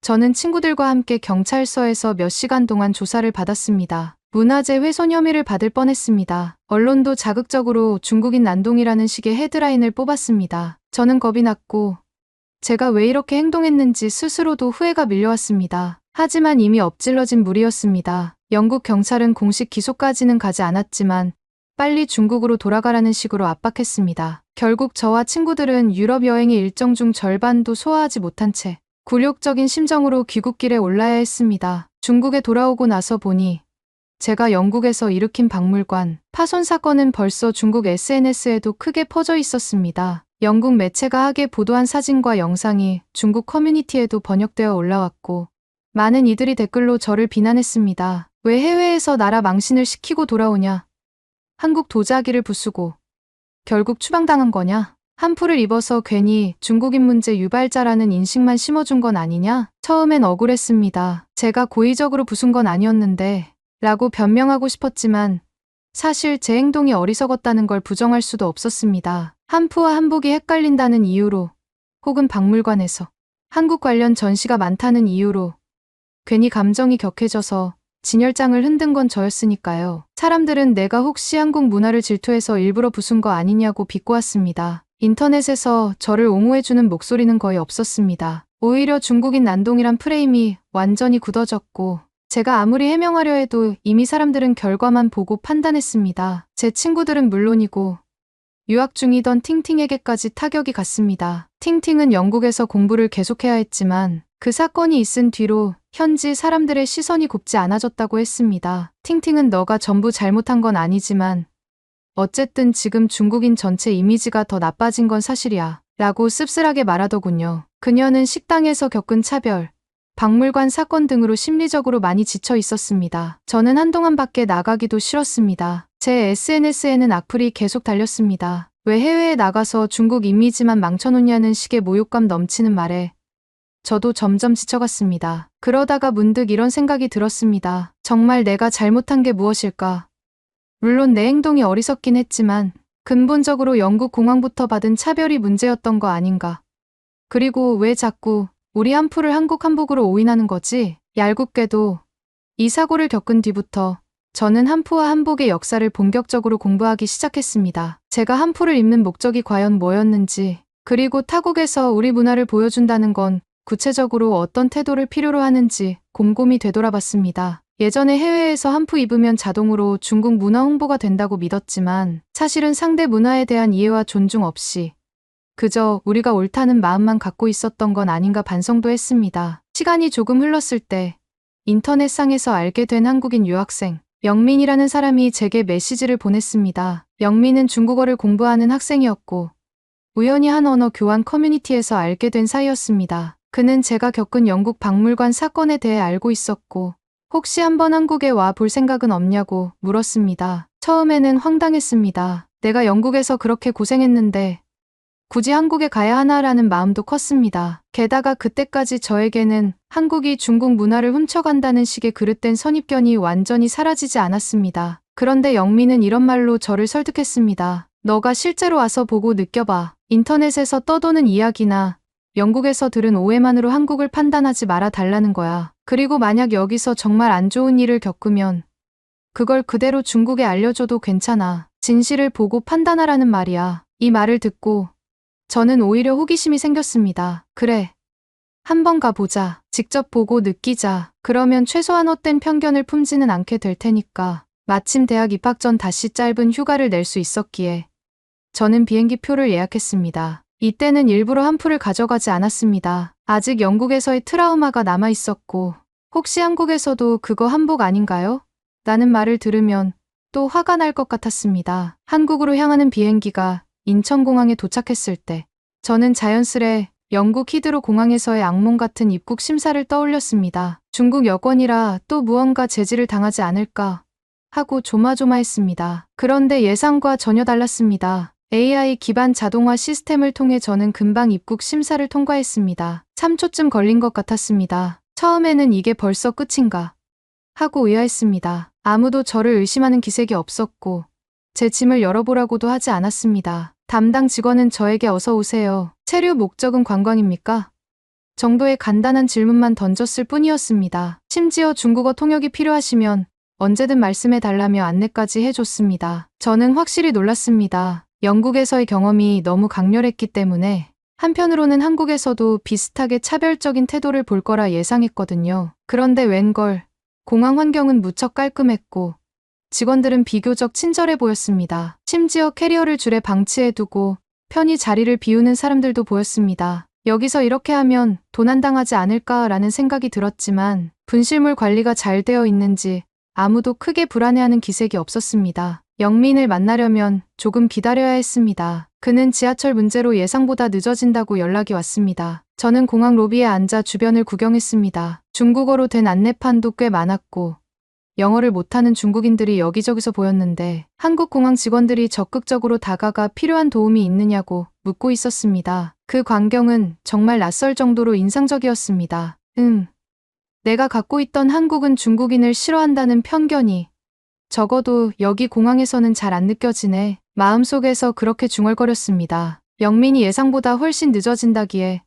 저는 친구들과 함께 경찰서에서 몇 시간 동안 조사를 받았습니다. 문화재 훼손 혐의를 받을 뻔했습니다. 언론도 자극적으로 중국인 난동이라는 식의 헤드라인을 뽑았습니다. 저는 겁이 났고 제가 왜 이렇게 행동했는지 스스로도 후회가 밀려왔습니다. 하지만 이미 엎질러진 물이었습니다. 영국 경찰은 공식 기소까지는 가지 않았지만 빨리 중국으로 돌아가라는 식으로 압박했습니다. 결국 저와 친구들은 유럽 여행의 일정 중 절반도 소화하지 못한 채 굴욕적인 심정으로 귀국길에 올라야 했습니다. 중국에 돌아오고 나서 보니 제가 영국에서 일으킨 박물관 파손 사건은 벌써 중국 SNS에도 크게 퍼져 있었습니다. 영국 매체가 하게 보도한 사진과 영상이 중국 커뮤니티에도 번역되어 올라왔고 많은 이들이 댓글로 저를 비난했습니다. 왜 해외에서 나라 망신을 시키고 돌아오냐? 한국 도자기를 부수고 결국 추방당한 거냐? 한풀을 입어서 괜히 중국인 문제 유발자라는 인식만 심어준 건 아니냐? 처음엔 억울했습니다. 제가 고의적으로 부순 건 아니었는데 라고 변명하고 싶었지만 사실 제 행동이 어리석었다는 걸 부정할 수도 없었습니다. 한푸와 한복이 헷갈린다는 이유로 혹은 박물관에서 한국 관련 전시가 많다는 이유로 괜히 감정이 격해져서 진열장을 흔든 건 저였으니까요. 사람들은 내가 혹시 한국 문화를 질투해서 일부러 부순 거 아니냐고 비꼬았습니다. 인터넷에서 저를 옹호해주는 목소리는 거의 없었습니다. 오히려 중국인 난동이란 프레임이 완전히 굳어졌고 제가 아무리 해명하려 해도 이미 사람들은 결과만 보고 판단했습니다. 제 친구들은 물론이고 유학 중이던 팅팅에게까지 타격이 갔습니다. 팅팅은 영국에서 공부를 계속해야 했지만 그 사건이 있은 뒤로 현지 사람들의 시선이 곱지 않아졌다고 했습니다. 팅팅은 너가 전부 잘못한 건 아니지만 어쨌든 지금 중국인 전체 이미지가 더 나빠진 건 사실이야 라고 씁쓸하게 말하더군요. 그녀는 식당에서 겪은 차별, 박물관 사건 등으로 심리적으로 많이 지쳐 있었습니다. 저는 한동안 밖에 나가기도 싫었습니다. 제 SNS에는 악플이 계속 달렸습니다. 왜 해외에 나가서 중국 이미지만 망쳐놓냐는 식의 모욕감 넘치는 말에 저도 점점 지쳐갔습니다. 그러다가 문득 이런 생각이 들었습니다. 정말 내가 잘못한 게 무엇일까? 물론 내 행동이 어리석긴 했지만 근본적으로 영국 공항부터 받은 차별이 문제였던 거 아닌가? 그리고 왜 자꾸 우리 한푸를 한국 한복으로 오인하는 거지? 얄궂게도 이 사고를 겪은 뒤부터 저는 한푸와 한복의 역사를 본격적으로 공부하기 시작했습니다. 제가 한푸를 입는 목적이 과연 뭐였는지, 그리고 타국에서 우리 문화를 보여준다는 건 구체적으로 어떤 태도를 필요로 하는지 곰곰이 되돌아봤습니다. 예전에 해외에서 한푸 입으면 자동으로 중국 문화 홍보가 된다고 믿었지만 사실은 상대 문화에 대한 이해와 존중 없이 그저 우리가 옳다는 마음만 갖고 있었던 건 아닌가 반성도 했습니다. 시간이 조금 흘렀을 때 인터넷상에서 알게 된 한국인 유학생 영민이라는 사람이 제게 메시지를 보냈습니다. 영민은 중국어를 공부하는 학생이었고 우연히 한 언어 교환 커뮤니티에서 알게 된 사이였습니다. 그는 제가 겪은 영국 박물관 사건에 대해 알고 있었고 혹시 한번 한국에 와 볼 생각은 없냐고 물었습니다. 처음에는 황당했습니다. 내가 영국에서 그렇게 고생했는데 굳이 한국에 가야 하나라는 마음도 컸습니다. 게다가 그때까지 저에게는 한국이 중국 문화를 훔쳐간다는 식의 그릇된 선입견이 완전히 사라지지 않았습니다. 그런데 영민은 이런 말로 저를 설득했습니다. 너가 실제로 와서 보고 느껴봐. 인터넷에서 떠도는 이야기나 영국에서 들은 오해만으로 한국을 판단하지 말아 달라는 거야. 그리고 만약 여기서 정말 안 좋은 일을 겪으면 그걸 그대로 중국에 알려줘도 괜찮아. 진실을 보고 판단하라는 말이야. 이 말을 듣고 저는 오히려 호기심이 생겼습니다. 그래. 한번 가보자. 직접 보고 느끼자. 그러면 최소한 헛된 편견을 품지는 않게 될 테니까. 마침 대학 입학 전 다시 짧은 휴가를 낼 수 있었기에 저는 비행기 표를 예약했습니다. 이때는 일부러 한풀을 가져가지 않았습니다. 아직 영국에서의 트라우마가 남아 있었고 혹시 한국에서도 그거 한복 아닌가요? 라는 말을 들으면 또 화가 날 것 같았습니다. 한국으로 향하는 비행기가 인천공항에 도착했을 때 저는 자연스레 영국 히드로 공항에서의 악몽 같은 입국 심사를 떠올렸습니다. 중국 여권이라 또 무언가 제지를 당하지 않을까 하고 조마조마했습니다. 그런데 예상과 전혀 달랐습니다. AI 기반 자동화 시스템을 통해 저는 금방 입국 심사를 통과했습니다. 3초쯤 걸린 것 같았습니다. 처음에는 이게 벌써 끝인가 하고 의아했습니다. 아무도 저를 의심하는 기색이 없었고 제 짐을 열어보라고도 하지 않았습니다. 담당 직원은 저에게 어서 오세요. 체류 목적은 관광입니까? 정도의 간단한 질문만 던졌을 뿐이었습니다. 심지어 중국어 통역이 필요하시면 언제든 말씀해 달라며 안내까지 해줬습니다. 저는 확실히 놀랐습니다. 영국에서의 경험이 너무 강렬했기 때문에 한편으로는 한국에서도 비슷하게 차별적인 태도를 볼 거라 예상했거든요. 그런데 웬걸 공항 환경은 무척 깔끔했고 직원들은 비교적 친절해 보였습니다. 심지어 캐리어를 줄에 방치해두고 편히 자리를 비우는 사람들도 보였습니다. 여기서 이렇게 하면 도난당하지 않을까라는 생각이 들었지만 분실물 관리가 잘 되어 있는지 아무도 크게 불안해하는 기색이 없었습니다. 영민을 만나려면 조금 기다려야 했습니다. 그는 지하철 문제로 예상보다 늦어진다고 연락이 왔습니다. 저는 공항 로비에 앉아 주변을 구경했습니다. 중국어로 된 안내판도 꽤 많았고 영어를 못하는 중국인들이 여기저기서 보였는데 한국 공항 직원들이 적극적으로 다가가 필요한 도움이 있느냐고 묻고 있었습니다. 그 광경은 정말 낯설 정도로 인상적이었습니다. 내가 갖고 있던 한국은 중국인을 싫어한다는 편견이 적어도 여기 공항에서는 잘 안 느껴지네. 마음속에서 그렇게 중얼거렸습니다. 영민이 예상보다 훨씬 늦어진다기에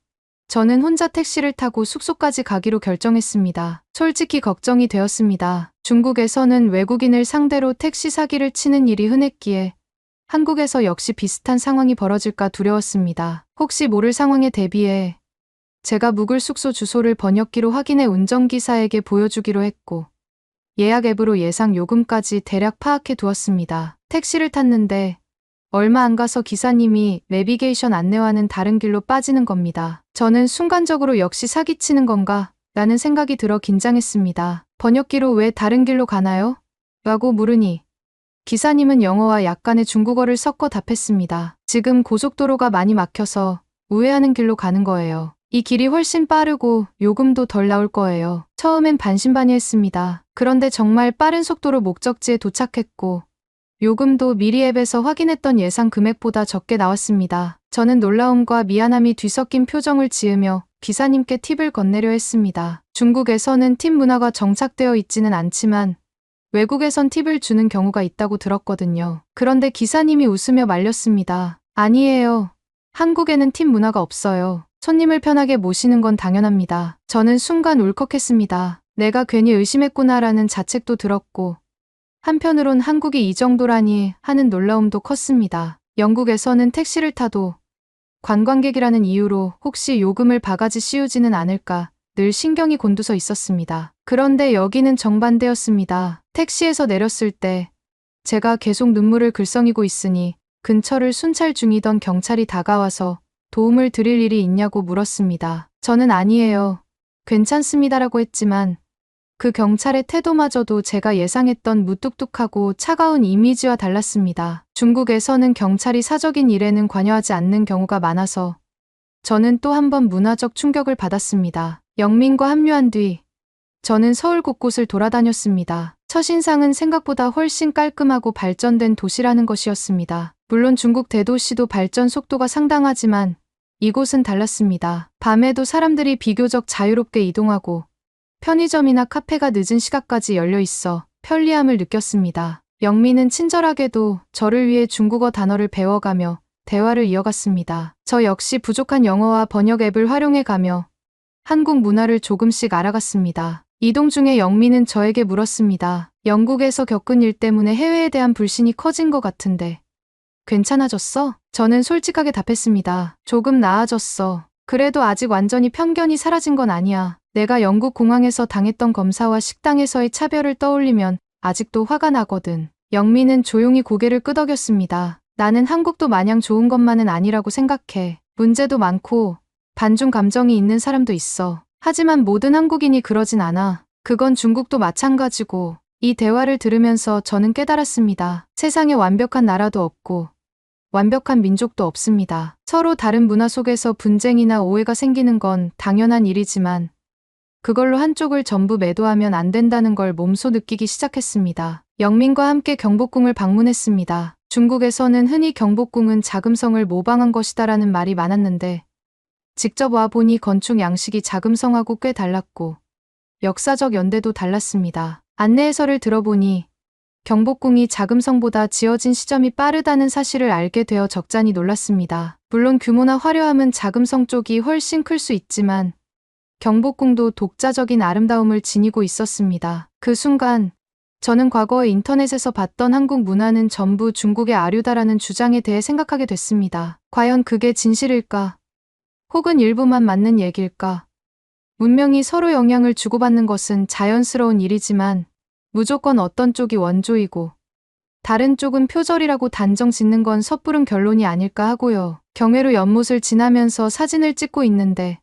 저는 혼자 택시를 타고 숙소까지 가기로 결정했습니다. 솔직히 걱정이 되었습니다. 중국에서는 외국인을 상대로 택시 사기를 치는 일이 흔했기에 한국에서 역시 비슷한 상황이 벌어질까 두려웠습니다. 혹시 모를 상황에 대비해 제가 묵을 숙소 주소를 번역기로 확인해 운전기사에게 보여주기로 했고 예약 앱으로 예상 요금까지 대략 파악해 두었습니다. 택시를 탔는데 얼마 안 가서 기사님이 내비게이션 안내와는 다른 길로 빠지는 겁니다. 저는 순간적으로 역시 사기치는 건가? 라는 생각이 들어 긴장했습니다. 번역기로 왜 다른 길로 가나요? 라고 물으니 기사님은 영어와 약간의 중국어를 섞어 답했습니다. 지금 고속도로가 많이 막혀서 우회하는 길로 가는 거예요. 이 길이 훨씬 빠르고 요금도 덜 나올 거예요. 처음엔 반신반의했습니다. 그런데 정말 빠른 속도로 목적지에 도착했고 요금도 미리 앱에서 확인했던 예상 금액보다 적게 나왔습니다. 저는 놀라움과 미안함이 뒤섞인 표정을 지으며 기사님께 팁을 건네려 했습니다. 중국에서는 팁 문화가 정착되어 있지는 않지만 외국에선 팁을 주는 경우가 있다고 들었거든요. 그런데 기사님이 웃으며 말렸습니다. 아니에요. 한국에는 팁 문화가 없어요. 손님을 편하게 모시는 건 당연합니다. 저는 순간 울컥했습니다. 내가 괜히 의심했구나라는 자책도 들었고 한편으론 한국이 이 정도라니 하는 놀라움도 컸습니다. 영국에서는 택시를 타도 관광객이라는 이유로 혹시 요금을 바가지 씌우지는 않을까 늘 신경이 곤두서 있었습니다. 그런데 여기는 정반대였습니다. 택시에서 내렸을 때 제가 계속 눈물을 글썽이고 있으니 근처를 순찰 중이던 경찰이 다가와서 도움을 드릴 일이 있냐고 물었습니다. 저는 아니에요. 괜찮습니다라고 했지만 그 경찰의 태도마저도 제가 예상했던 무뚝뚝하고 차가운 이미지와 달랐습니다. 중국에서는 경찰이 사적인 일에는 관여하지 않는 경우가 많아서 저는 또 한 번 문화적 충격을 받았습니다. 영민과 합류한 뒤 저는 서울 곳곳을 돌아다녔습니다. 첫인상은 생각보다 훨씬 깔끔하고 발전된 도시라는 것이었습니다. 물론 중국 대도시도 발전 속도가 상당하지만 이곳은 달랐습니다. 밤에도 사람들이 비교적 자유롭게 이동하고 편의점이나 카페가 늦은 시각까지 열려 있어 편리함을 느꼈습니다. 영민은 친절하게도 저를 위해 중국어 단어를 배워가며 대화를 이어갔습니다. 저 역시 부족한 영어와 번역 앱을 활용해가며 한국 문화를 조금씩 알아갔습니다. 이동 중에 영민은 저에게 물었습니다. 영국에서 겪은 일 때문에 해외에 대한 불신이 커진 것 같은데 괜찮아졌어? 저는 솔직하게 답했습니다. 조금 나아졌어. 그래도 아직 완전히 편견이 사라진 건 아니야. 내가 영국 공항에서 당했던 검사와 식당에서의 차별을 떠올리면 아직도 화가 나거든. 영민은 조용히 고개를 끄덕였습니다. 나는 한국도 마냥 좋은 것만은 아니라고 생각해. 문제도 많고 반중 감정이 있는 사람도 있어. 하지만 모든 한국인이 그러진 않아. 그건 중국도 마찬가지고. 이 대화를 들으면서 저는 깨달았습니다. 세상에 완벽한 나라도 없고 완벽한 민족도 없습니다. 서로 다른 문화 속에서 분쟁이나 오해가 생기는 건 당연한 일이지만 그걸로 한쪽을 전부 매도하면 안 된다는 걸 몸소 느끼기 시작했습니다. 영민과 함께 경복궁을 방문했습니다. 중국에서는 흔히 경복궁은 자금성을 모방한 것이다라는 말이 많았는데 직접 와보니 건축 양식이 자금성하고 꽤 달랐고 역사적 연대도 달랐습니다. 안내 해설을 들어보니 경복궁이 자금성보다 지어진 시점이 빠르다는 사실을 알게 되어 적잖이 놀랐습니다. 물론 규모나 화려함은 자금성 쪽이 훨씬 클 수 있지만 경복궁도 독자적인 아름다움을 지니고 있었습니다. 그 순간 저는 과거에 인터넷에서 봤던 한국 문화는 전부 중국의 아류다라는 주장에 대해 생각하게 됐습니다. 과연 그게 진실일까? 혹은 일부만 맞는 얘기일까? 문명이 서로 영향을 주고받는 것은 자연스러운 일이지만 무조건 어떤 쪽이 원조이고 다른 쪽은 표절이라고 단정 짓는 건 섣부른 결론이 아닐까 하고요. 경회로 연못을 지나면서 사진을 찍고 있는데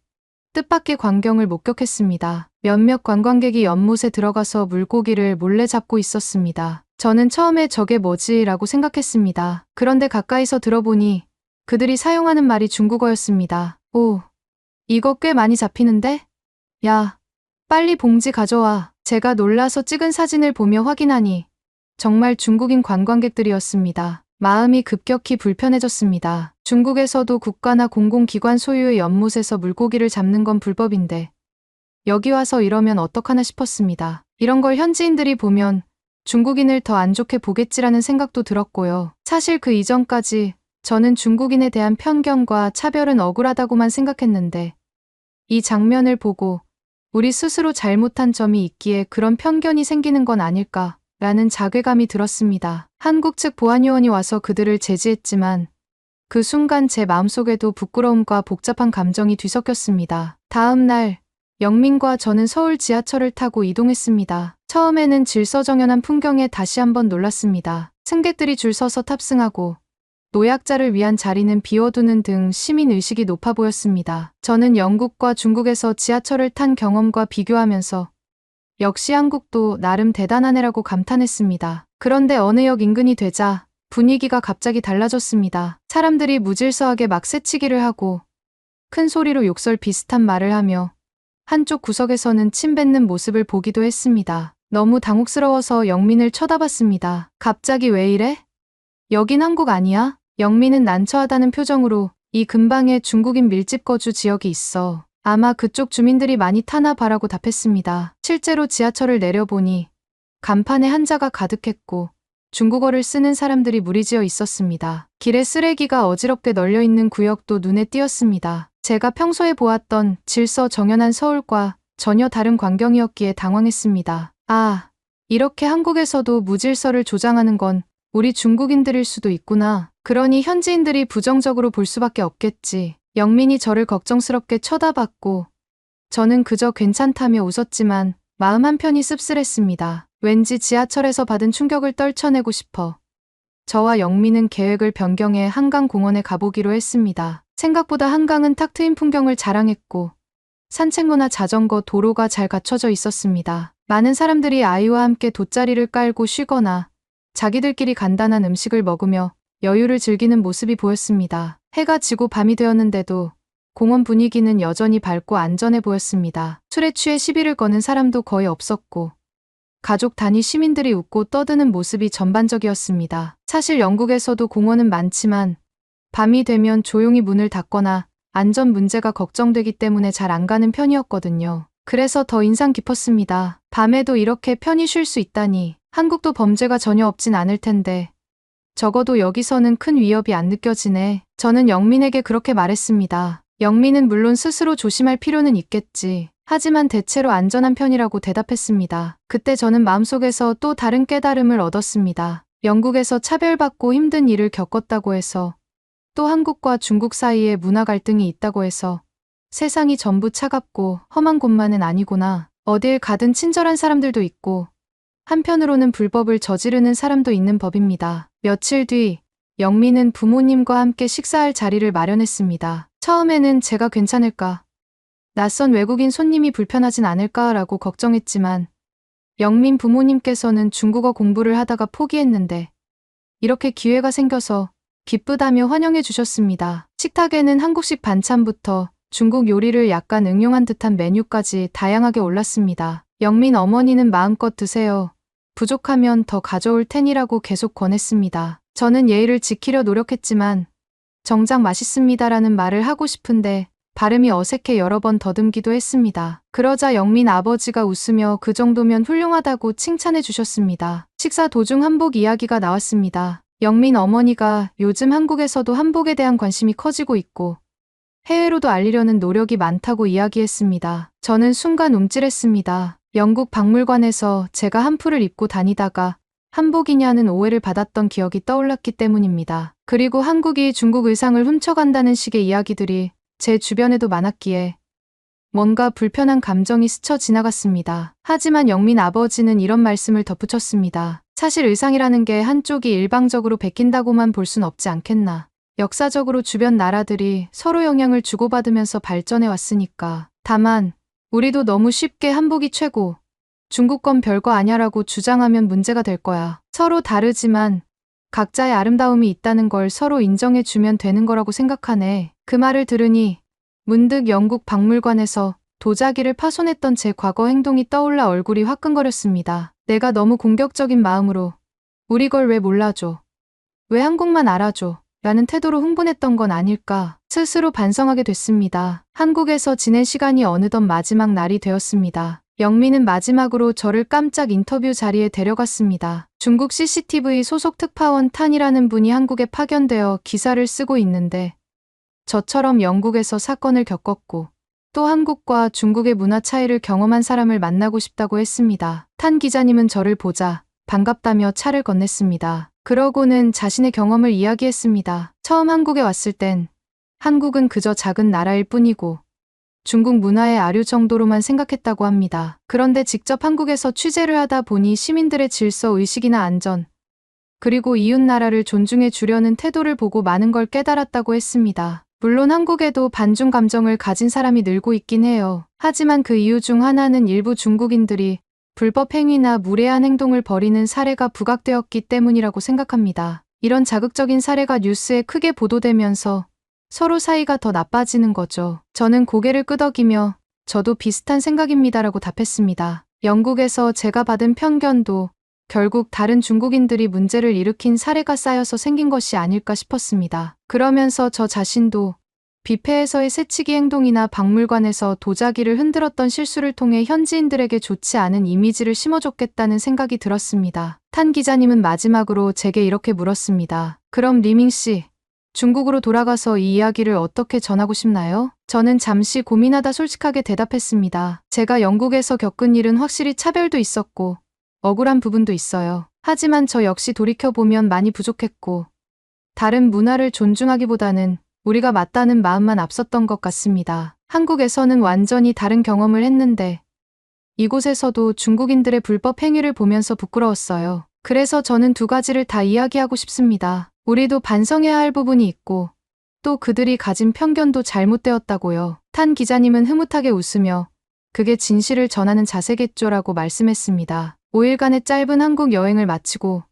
뜻밖의 광경을 목격했습니다. 몇몇 관광객이 연못에 들어가서 물고기를 몰래 잡고 있었습니다. 저는 처음에 저게 뭐지라고 생각했습니다. 그런데 가까이서 들어보니 그들이 사용하는 말이 중국어였습니다. 오, 이거 꽤 많이 잡히는데? 야, 빨리 봉지 가져와. 제가 놀라서 찍은 사진을 보며 확인하니 정말 중국인 관광객들이었습니다. 마음이 급격히 불편해졌습니다. 중국에서도 국가나 공공기관 소유의 연못에서 물고기를 잡는 건 불법인데 여기 와서 이러면 어떡하나 싶었습니다. 이런 걸 현지인들이 보면 중국인을 더 안 좋게 보겠지라는 생각도 들었고요. 사실 그 이전까지 저는 중국인에 대한 편견과 차별은 억울하다고만 생각했는데 이 장면을 보고 우리 스스로 잘못한 점이 있기에 그런 편견이 생기는 건 아닐까 라는 자괴감이 들었습니다. 한국 측 보안요원이 와서 그들을 제지했지만 그 순간 제 마음속에도 부끄러움과 복잡한 감정이 뒤섞였습니다. 다음 날 영민과 저는 서울 지하철을 타고 이동했습니다. 처음에는 질서정연한 풍경에 다시 한번 놀랐습니다. 승객들이 줄 서서 탑승하고 노약자를 위한 자리는 비워두는 등 시민의식이 높아 보였습니다. 저는 영국과 중국에서 지하철을 탄 경험과 비교하면서 역시 한국도 나름 대단하네라고 감탄했습니다. 그런데 어느 역 인근이 되자 분위기가 갑자기 달라졌습니다. 사람들이 무질서하게 막 새치기를 하고 큰 소리로 욕설 비슷한 말을 하며 한쪽 구석에서는 침 뱉는 모습을 보기도 했습니다. 너무 당혹스러워서 영민을 쳐다봤습니다. 갑자기 왜 이래? 여긴 한국 아니야? 영민은 난처하다는 표정으로 이 근방에 중국인 밀집 거주 지역이 있어. 아마 그쪽 주민들이 많이 타나 봐라고 답했습니다. 실제로 지하철을 내려보니 간판에 한자가 가득했고 중국어를 쓰는 사람들이 무리지어 있었습니다. 길에 쓰레기가 어지럽게 널려있는 구역도 눈에 띄었습니다. 제가 평소에 보았던 질서 정연한 서울과 전혀 다른 광경이었기에 당황했습니다. 아, 이렇게 한국에서도 무질서를 조장하는 건 우리 중국인들일 수도 있구나. 그러니 현지인들이 부정적으로 볼 수밖에 없겠지. 영민이 저를 걱정스럽게 쳐다봤고 저는 그저 괜찮다며 웃었지만 마음 한편이 씁쓸했습니다. 왠지 지하철에서 받은 충격을 떨쳐내고 싶어 저와 영민은 계획을 변경해 한강공원에 가보기로 했습니다. 생각보다 한강은 탁 트인 풍경을 자랑했고 산책로나 자전거 도로가 잘 갖춰져 있었습니다. 많은 사람들이 아이와 함께 돗자리를 깔고 쉬거나 자기들끼리 간단한 음식을 먹으며 여유를 즐기는 모습이 보였습니다. 해가 지고 밤이 되었는데도 공원 분위기는 여전히 밝고 안전해 보였습니다. 술에 취해 시비를 거는 사람도 거의 없었고 가족 단위 시민들이 웃고 떠드는 모습이 전반적이었습니다. 사실 영국에서도 공원은 많지만 밤이 되면 조용히 문을 닫거나 안전 문제가 걱정되기 때문에 잘 안 가는 편이었거든요. 그래서 더 인상 깊었습니다. 밤에도 이렇게 편히 쉴 수 있다니. 한국도 범죄가 전혀 없진 않을 텐데 적어도 여기서는 큰 위협이 안 느껴지네. 저는 영민에게 그렇게 말했습니다. 영민은 물론 스스로 조심할 필요는 있겠지. 하지만 대체로 안전한 편이라고 대답했습니다. 그때 저는 마음속에서 또 다른 깨달음을 얻었습니다. 영국에서 차별받고 힘든 일을 겪었다고 해서 또 한국과 중국 사이에 문화 갈등이 있다고 해서 세상이 전부 차갑고 험한 곳만은 아니구나. 어딜 가든 친절한 사람들도 있고 한편으로는 불법을 저지르는 사람도 있는 법입니다. 며칠 뒤 영민은 부모님과 함께 식사할 자리를 마련했습니다. 처음에는 제가 괜찮을까? 낯선 외국인 손님이 불편하진 않을까라고 걱정했지만 영민 부모님께서는 중국어 공부를 하다가 포기했는데 이렇게 기회가 생겨서 기쁘다며 환영해 주셨습니다. 식탁에는 한국식 반찬부터 중국 요리를 약간 응용한 듯한 메뉴까지 다양하게 올랐습니다. 영민 어머니는 마음껏 드세요. 부족하면 더 가져올 테니라고 계속 권했습니다. 저는 예의를 지키려 노력했지만 정작 맛있습니다라는 말을 하고 싶은데 발음이 어색해 여러 번 더듬기도 했습니다. 그러자 영민 아버지가 웃으며 그 정도면 훌륭하다고 칭찬해 주셨습니다. 식사 도중 한복 이야기가 나왔습니다. 영민 어머니가 요즘 한국에서도 한복에 대한 관심이 커지고 있고 해외로도 알리려는 노력이 많다고 이야기했습니다. 저는 순간 움찔했습니다. 영국 박물관에서 제가 한풀을 입고 다니다가 한복이냐는 오해를 받았던 기억이 떠올랐기 때문입니다. 그리고 한국이 중국 의상을 훔쳐간다는 식의 이야기들이 제 주변에도 많았기에 뭔가 불편한 감정이 스쳐 지나갔습니다. 하지만 영민 아버지는 이런 말씀을 덧붙였습니다. 사실 의상이라는 게 한쪽이 일방적으로 베낀다고만 볼 순 없지 않겠나. 역사적으로 주변 나라들이 서로 영향을 주고받으면서 발전해 왔으니까. 다만 우리도 너무 쉽게 한복이 최고, 중국 건 별거 아냐라고 주장하면 문제가 될 거야. 서로 다르지만 각자의 아름다움이 있다는 걸 서로 인정해 주면 되는 거라고 생각하네. 그 말을 들으니 문득 영국 박물관에서 도자기를 파손했던 제 과거 행동이 떠올라 얼굴이 화끈거렸습니다. 내가 너무 공격적인 마음으로 우리 걸 왜 몰라줘? 왜 한국만 알아줘? 라는 태도로 흥분했던 건 아닐까 스스로 반성하게 됐습니다. 한국에서 지낸 시간이 어느덧 마지막 날이 되었습니다. 영민은 마지막으로 저를 깜짝 인터뷰 자리에 데려갔습니다. 중국 CCTV 소속 특파원 탄이라는 분이 한국에 파견되어 기사를 쓰고 있는데 저처럼 영국에서 사건을 겪었고 또 한국과 중국의 문화 차이를 경험한 사람을 만나고 싶다고 했습니다. 탄 기자님은 저를 보자 반갑다며 차를 건넸습니다. 그러고는 자신의 경험을 이야기했습니다. 처음 한국에 왔을 땐 한국은 그저 작은 나라일 뿐이고 중국 문화의 아류 정도로만 생각했다고 합니다. 그런데 직접 한국에서 취재를 하다 보니 시민들의 질서 의식이나 안전, 그리고 이웃 나라를 존중해 주려는 태도를 보고 많은 걸 깨달았다고 했습니다. 물론 한국에도 반중 감정을 가진 사람이 늘고 있긴 해요. 하지만 그 이유 중 하나는 일부 중국인들이 불법 행위나 무례한 행동을 벌이는 사례가 부각되었기 때문이라고 생각합니다. 이런 자극적인 사례가 뉴스에 크게 보도되면서 서로 사이가 더 나빠지는 거죠. 저는 고개를 끄덕이며 저도 비슷한 생각입니다라고 답했습니다. 영국에서 제가 받은 편견도 결국 다른 중국인들이 문제를 일으킨 사례가 쌓여서 생긴 것이 아닐까 싶었습니다. 그러면서 저 자신도 뷔페에서의 새치기 행동이나 박물관에서 도자기를 흔들었던 실수를 통해 현지인들에게 좋지 않은 이미지를 심어줬겠다는 생각이 들었습니다. 탄 기자님은 마지막으로 제게 이렇게 물었습니다. 그럼 리밍 씨, 중국으로 돌아가서 이 이야기를 어떻게 전하고 싶나요? 저는 잠시 고민하다 솔직하게 대답했습니다. 제가 영국에서 겪은 일은 확실히 차별도 있었고 억울한 부분도 있어요. 하지만 저 역시 돌이켜보면 많이 부족했고 다른 문화를 존중하기보다는 우리가 맞다는 마음만 앞섰던 것 같습니다. 한국에서는 완전히 다른 경험을 했는데 이곳에서도 중국인들의 불법 행위를 보면서 부끄러웠어요. 그래서 저는 두 가지를 다 이야기하고 싶습니다. 우리도 반성해야 할 부분이 있고 또 그들이 가진 편견도 잘못되었다고요. 탄 기자님은 흐뭇하게 웃으며 그게 진실을 전하는 자세겠죠라고 말씀했습니다. 5일간의 짧은 한국 여행을 마치고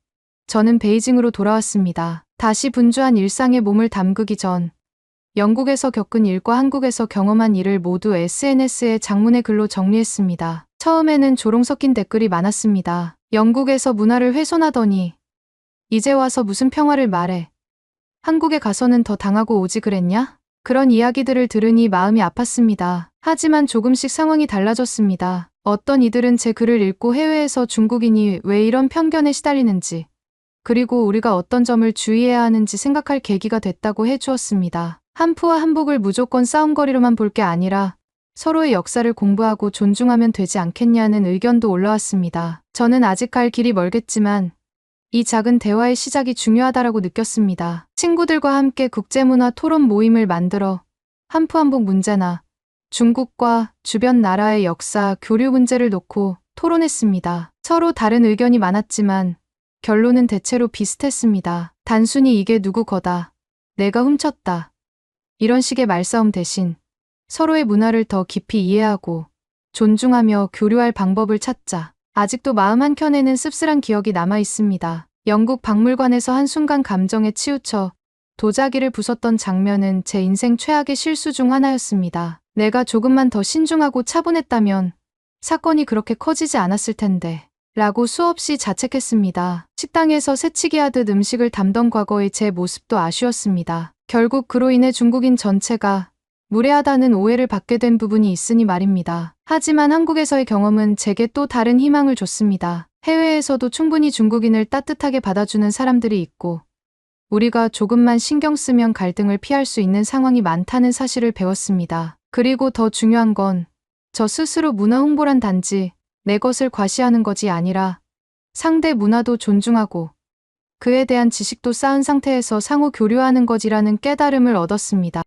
저는 베이징으로 돌아왔습니다. 다시 분주한 일상에 몸을 담그기 전 영국에서 겪은 일과 한국에서 경험한 일을 모두 SNS에 장문의 글로 정리했습니다. 처음에는 조롱 섞인 댓글이 많았습니다. 영국에서 문화를 훼손하더니 이제 와서 무슨 평화를 말해. 한국에 가서는 더 당하고 오지 그랬냐? 그런 이야기들을 들으니 마음이 아팠습니다. 하지만 조금씩 상황이 달라졌습니다. 어떤 이들은 제 글을 읽고 해외에서 중국인이 왜 이런 편견에 시달리는지, 그리고 우리가 어떤 점을 주의해야 하는지 생각할 계기가 됐다고 해주었습니다. 한푸와 한복을 무조건 싸움거리로만 볼 게 아니라 서로의 역사를 공부하고 존중하면 되지 않겠냐는 의견도 올라왔습니다. 저는 아직 갈 길이 멀겠지만 이 작은 대화의 시작이 중요하다라고 느꼈습니다. 친구들과 함께 국제문화 토론 모임을 만들어 한푸 한복 문제나 중국과 주변 나라의 역사, 교류 문제를 놓고 토론했습니다. 서로 다른 의견이 많았지만 결론은 대체로 비슷했습니다. 단순히 이게 누구 거다, 내가 훔쳤다, 이런 식의 말싸움 대신 서로의 문화를 더 깊이 이해하고 존중하며 교류할 방법을 찾자. 아직도 마음 한켠에는 씁쓸한 기억이 남아 있습니다. 영국 박물관에서 한순간 감정에 치우쳐 도자기를 부쉈던 장면은 제 인생 최악의 실수 중 하나였습니다. 내가 조금만 더 신중하고 차분했다면 사건이 그렇게 커지지 않았을 텐데 라고 수없이 자책했습니다. 식당에서 새치기 하듯 음식을 담던 과거의 제 모습도 아쉬웠습니다. 결국 그로 인해 중국인 전체가 무례하다는 오해를 받게 된 부분이 있으니 말입니다. 하지만 한국에서의 경험은 제게 또 다른 희망을 줬습니다. 해외에서도 충분히 중국인을 따뜻하게 받아주는 사람들이 있고 우리가 조금만 신경 쓰면 갈등을 피할 수 있는 상황이 많다는 사실을 배웠습니다. 그리고 더 중요한 건 저 스스로 문화 홍보란 단지 내 것을 과시하는 것이 아니라 상대 문화도 존중하고 그에 대한 지식도 쌓은 상태에서 상호 교류하는 것이라는 깨달음을 얻었습니다.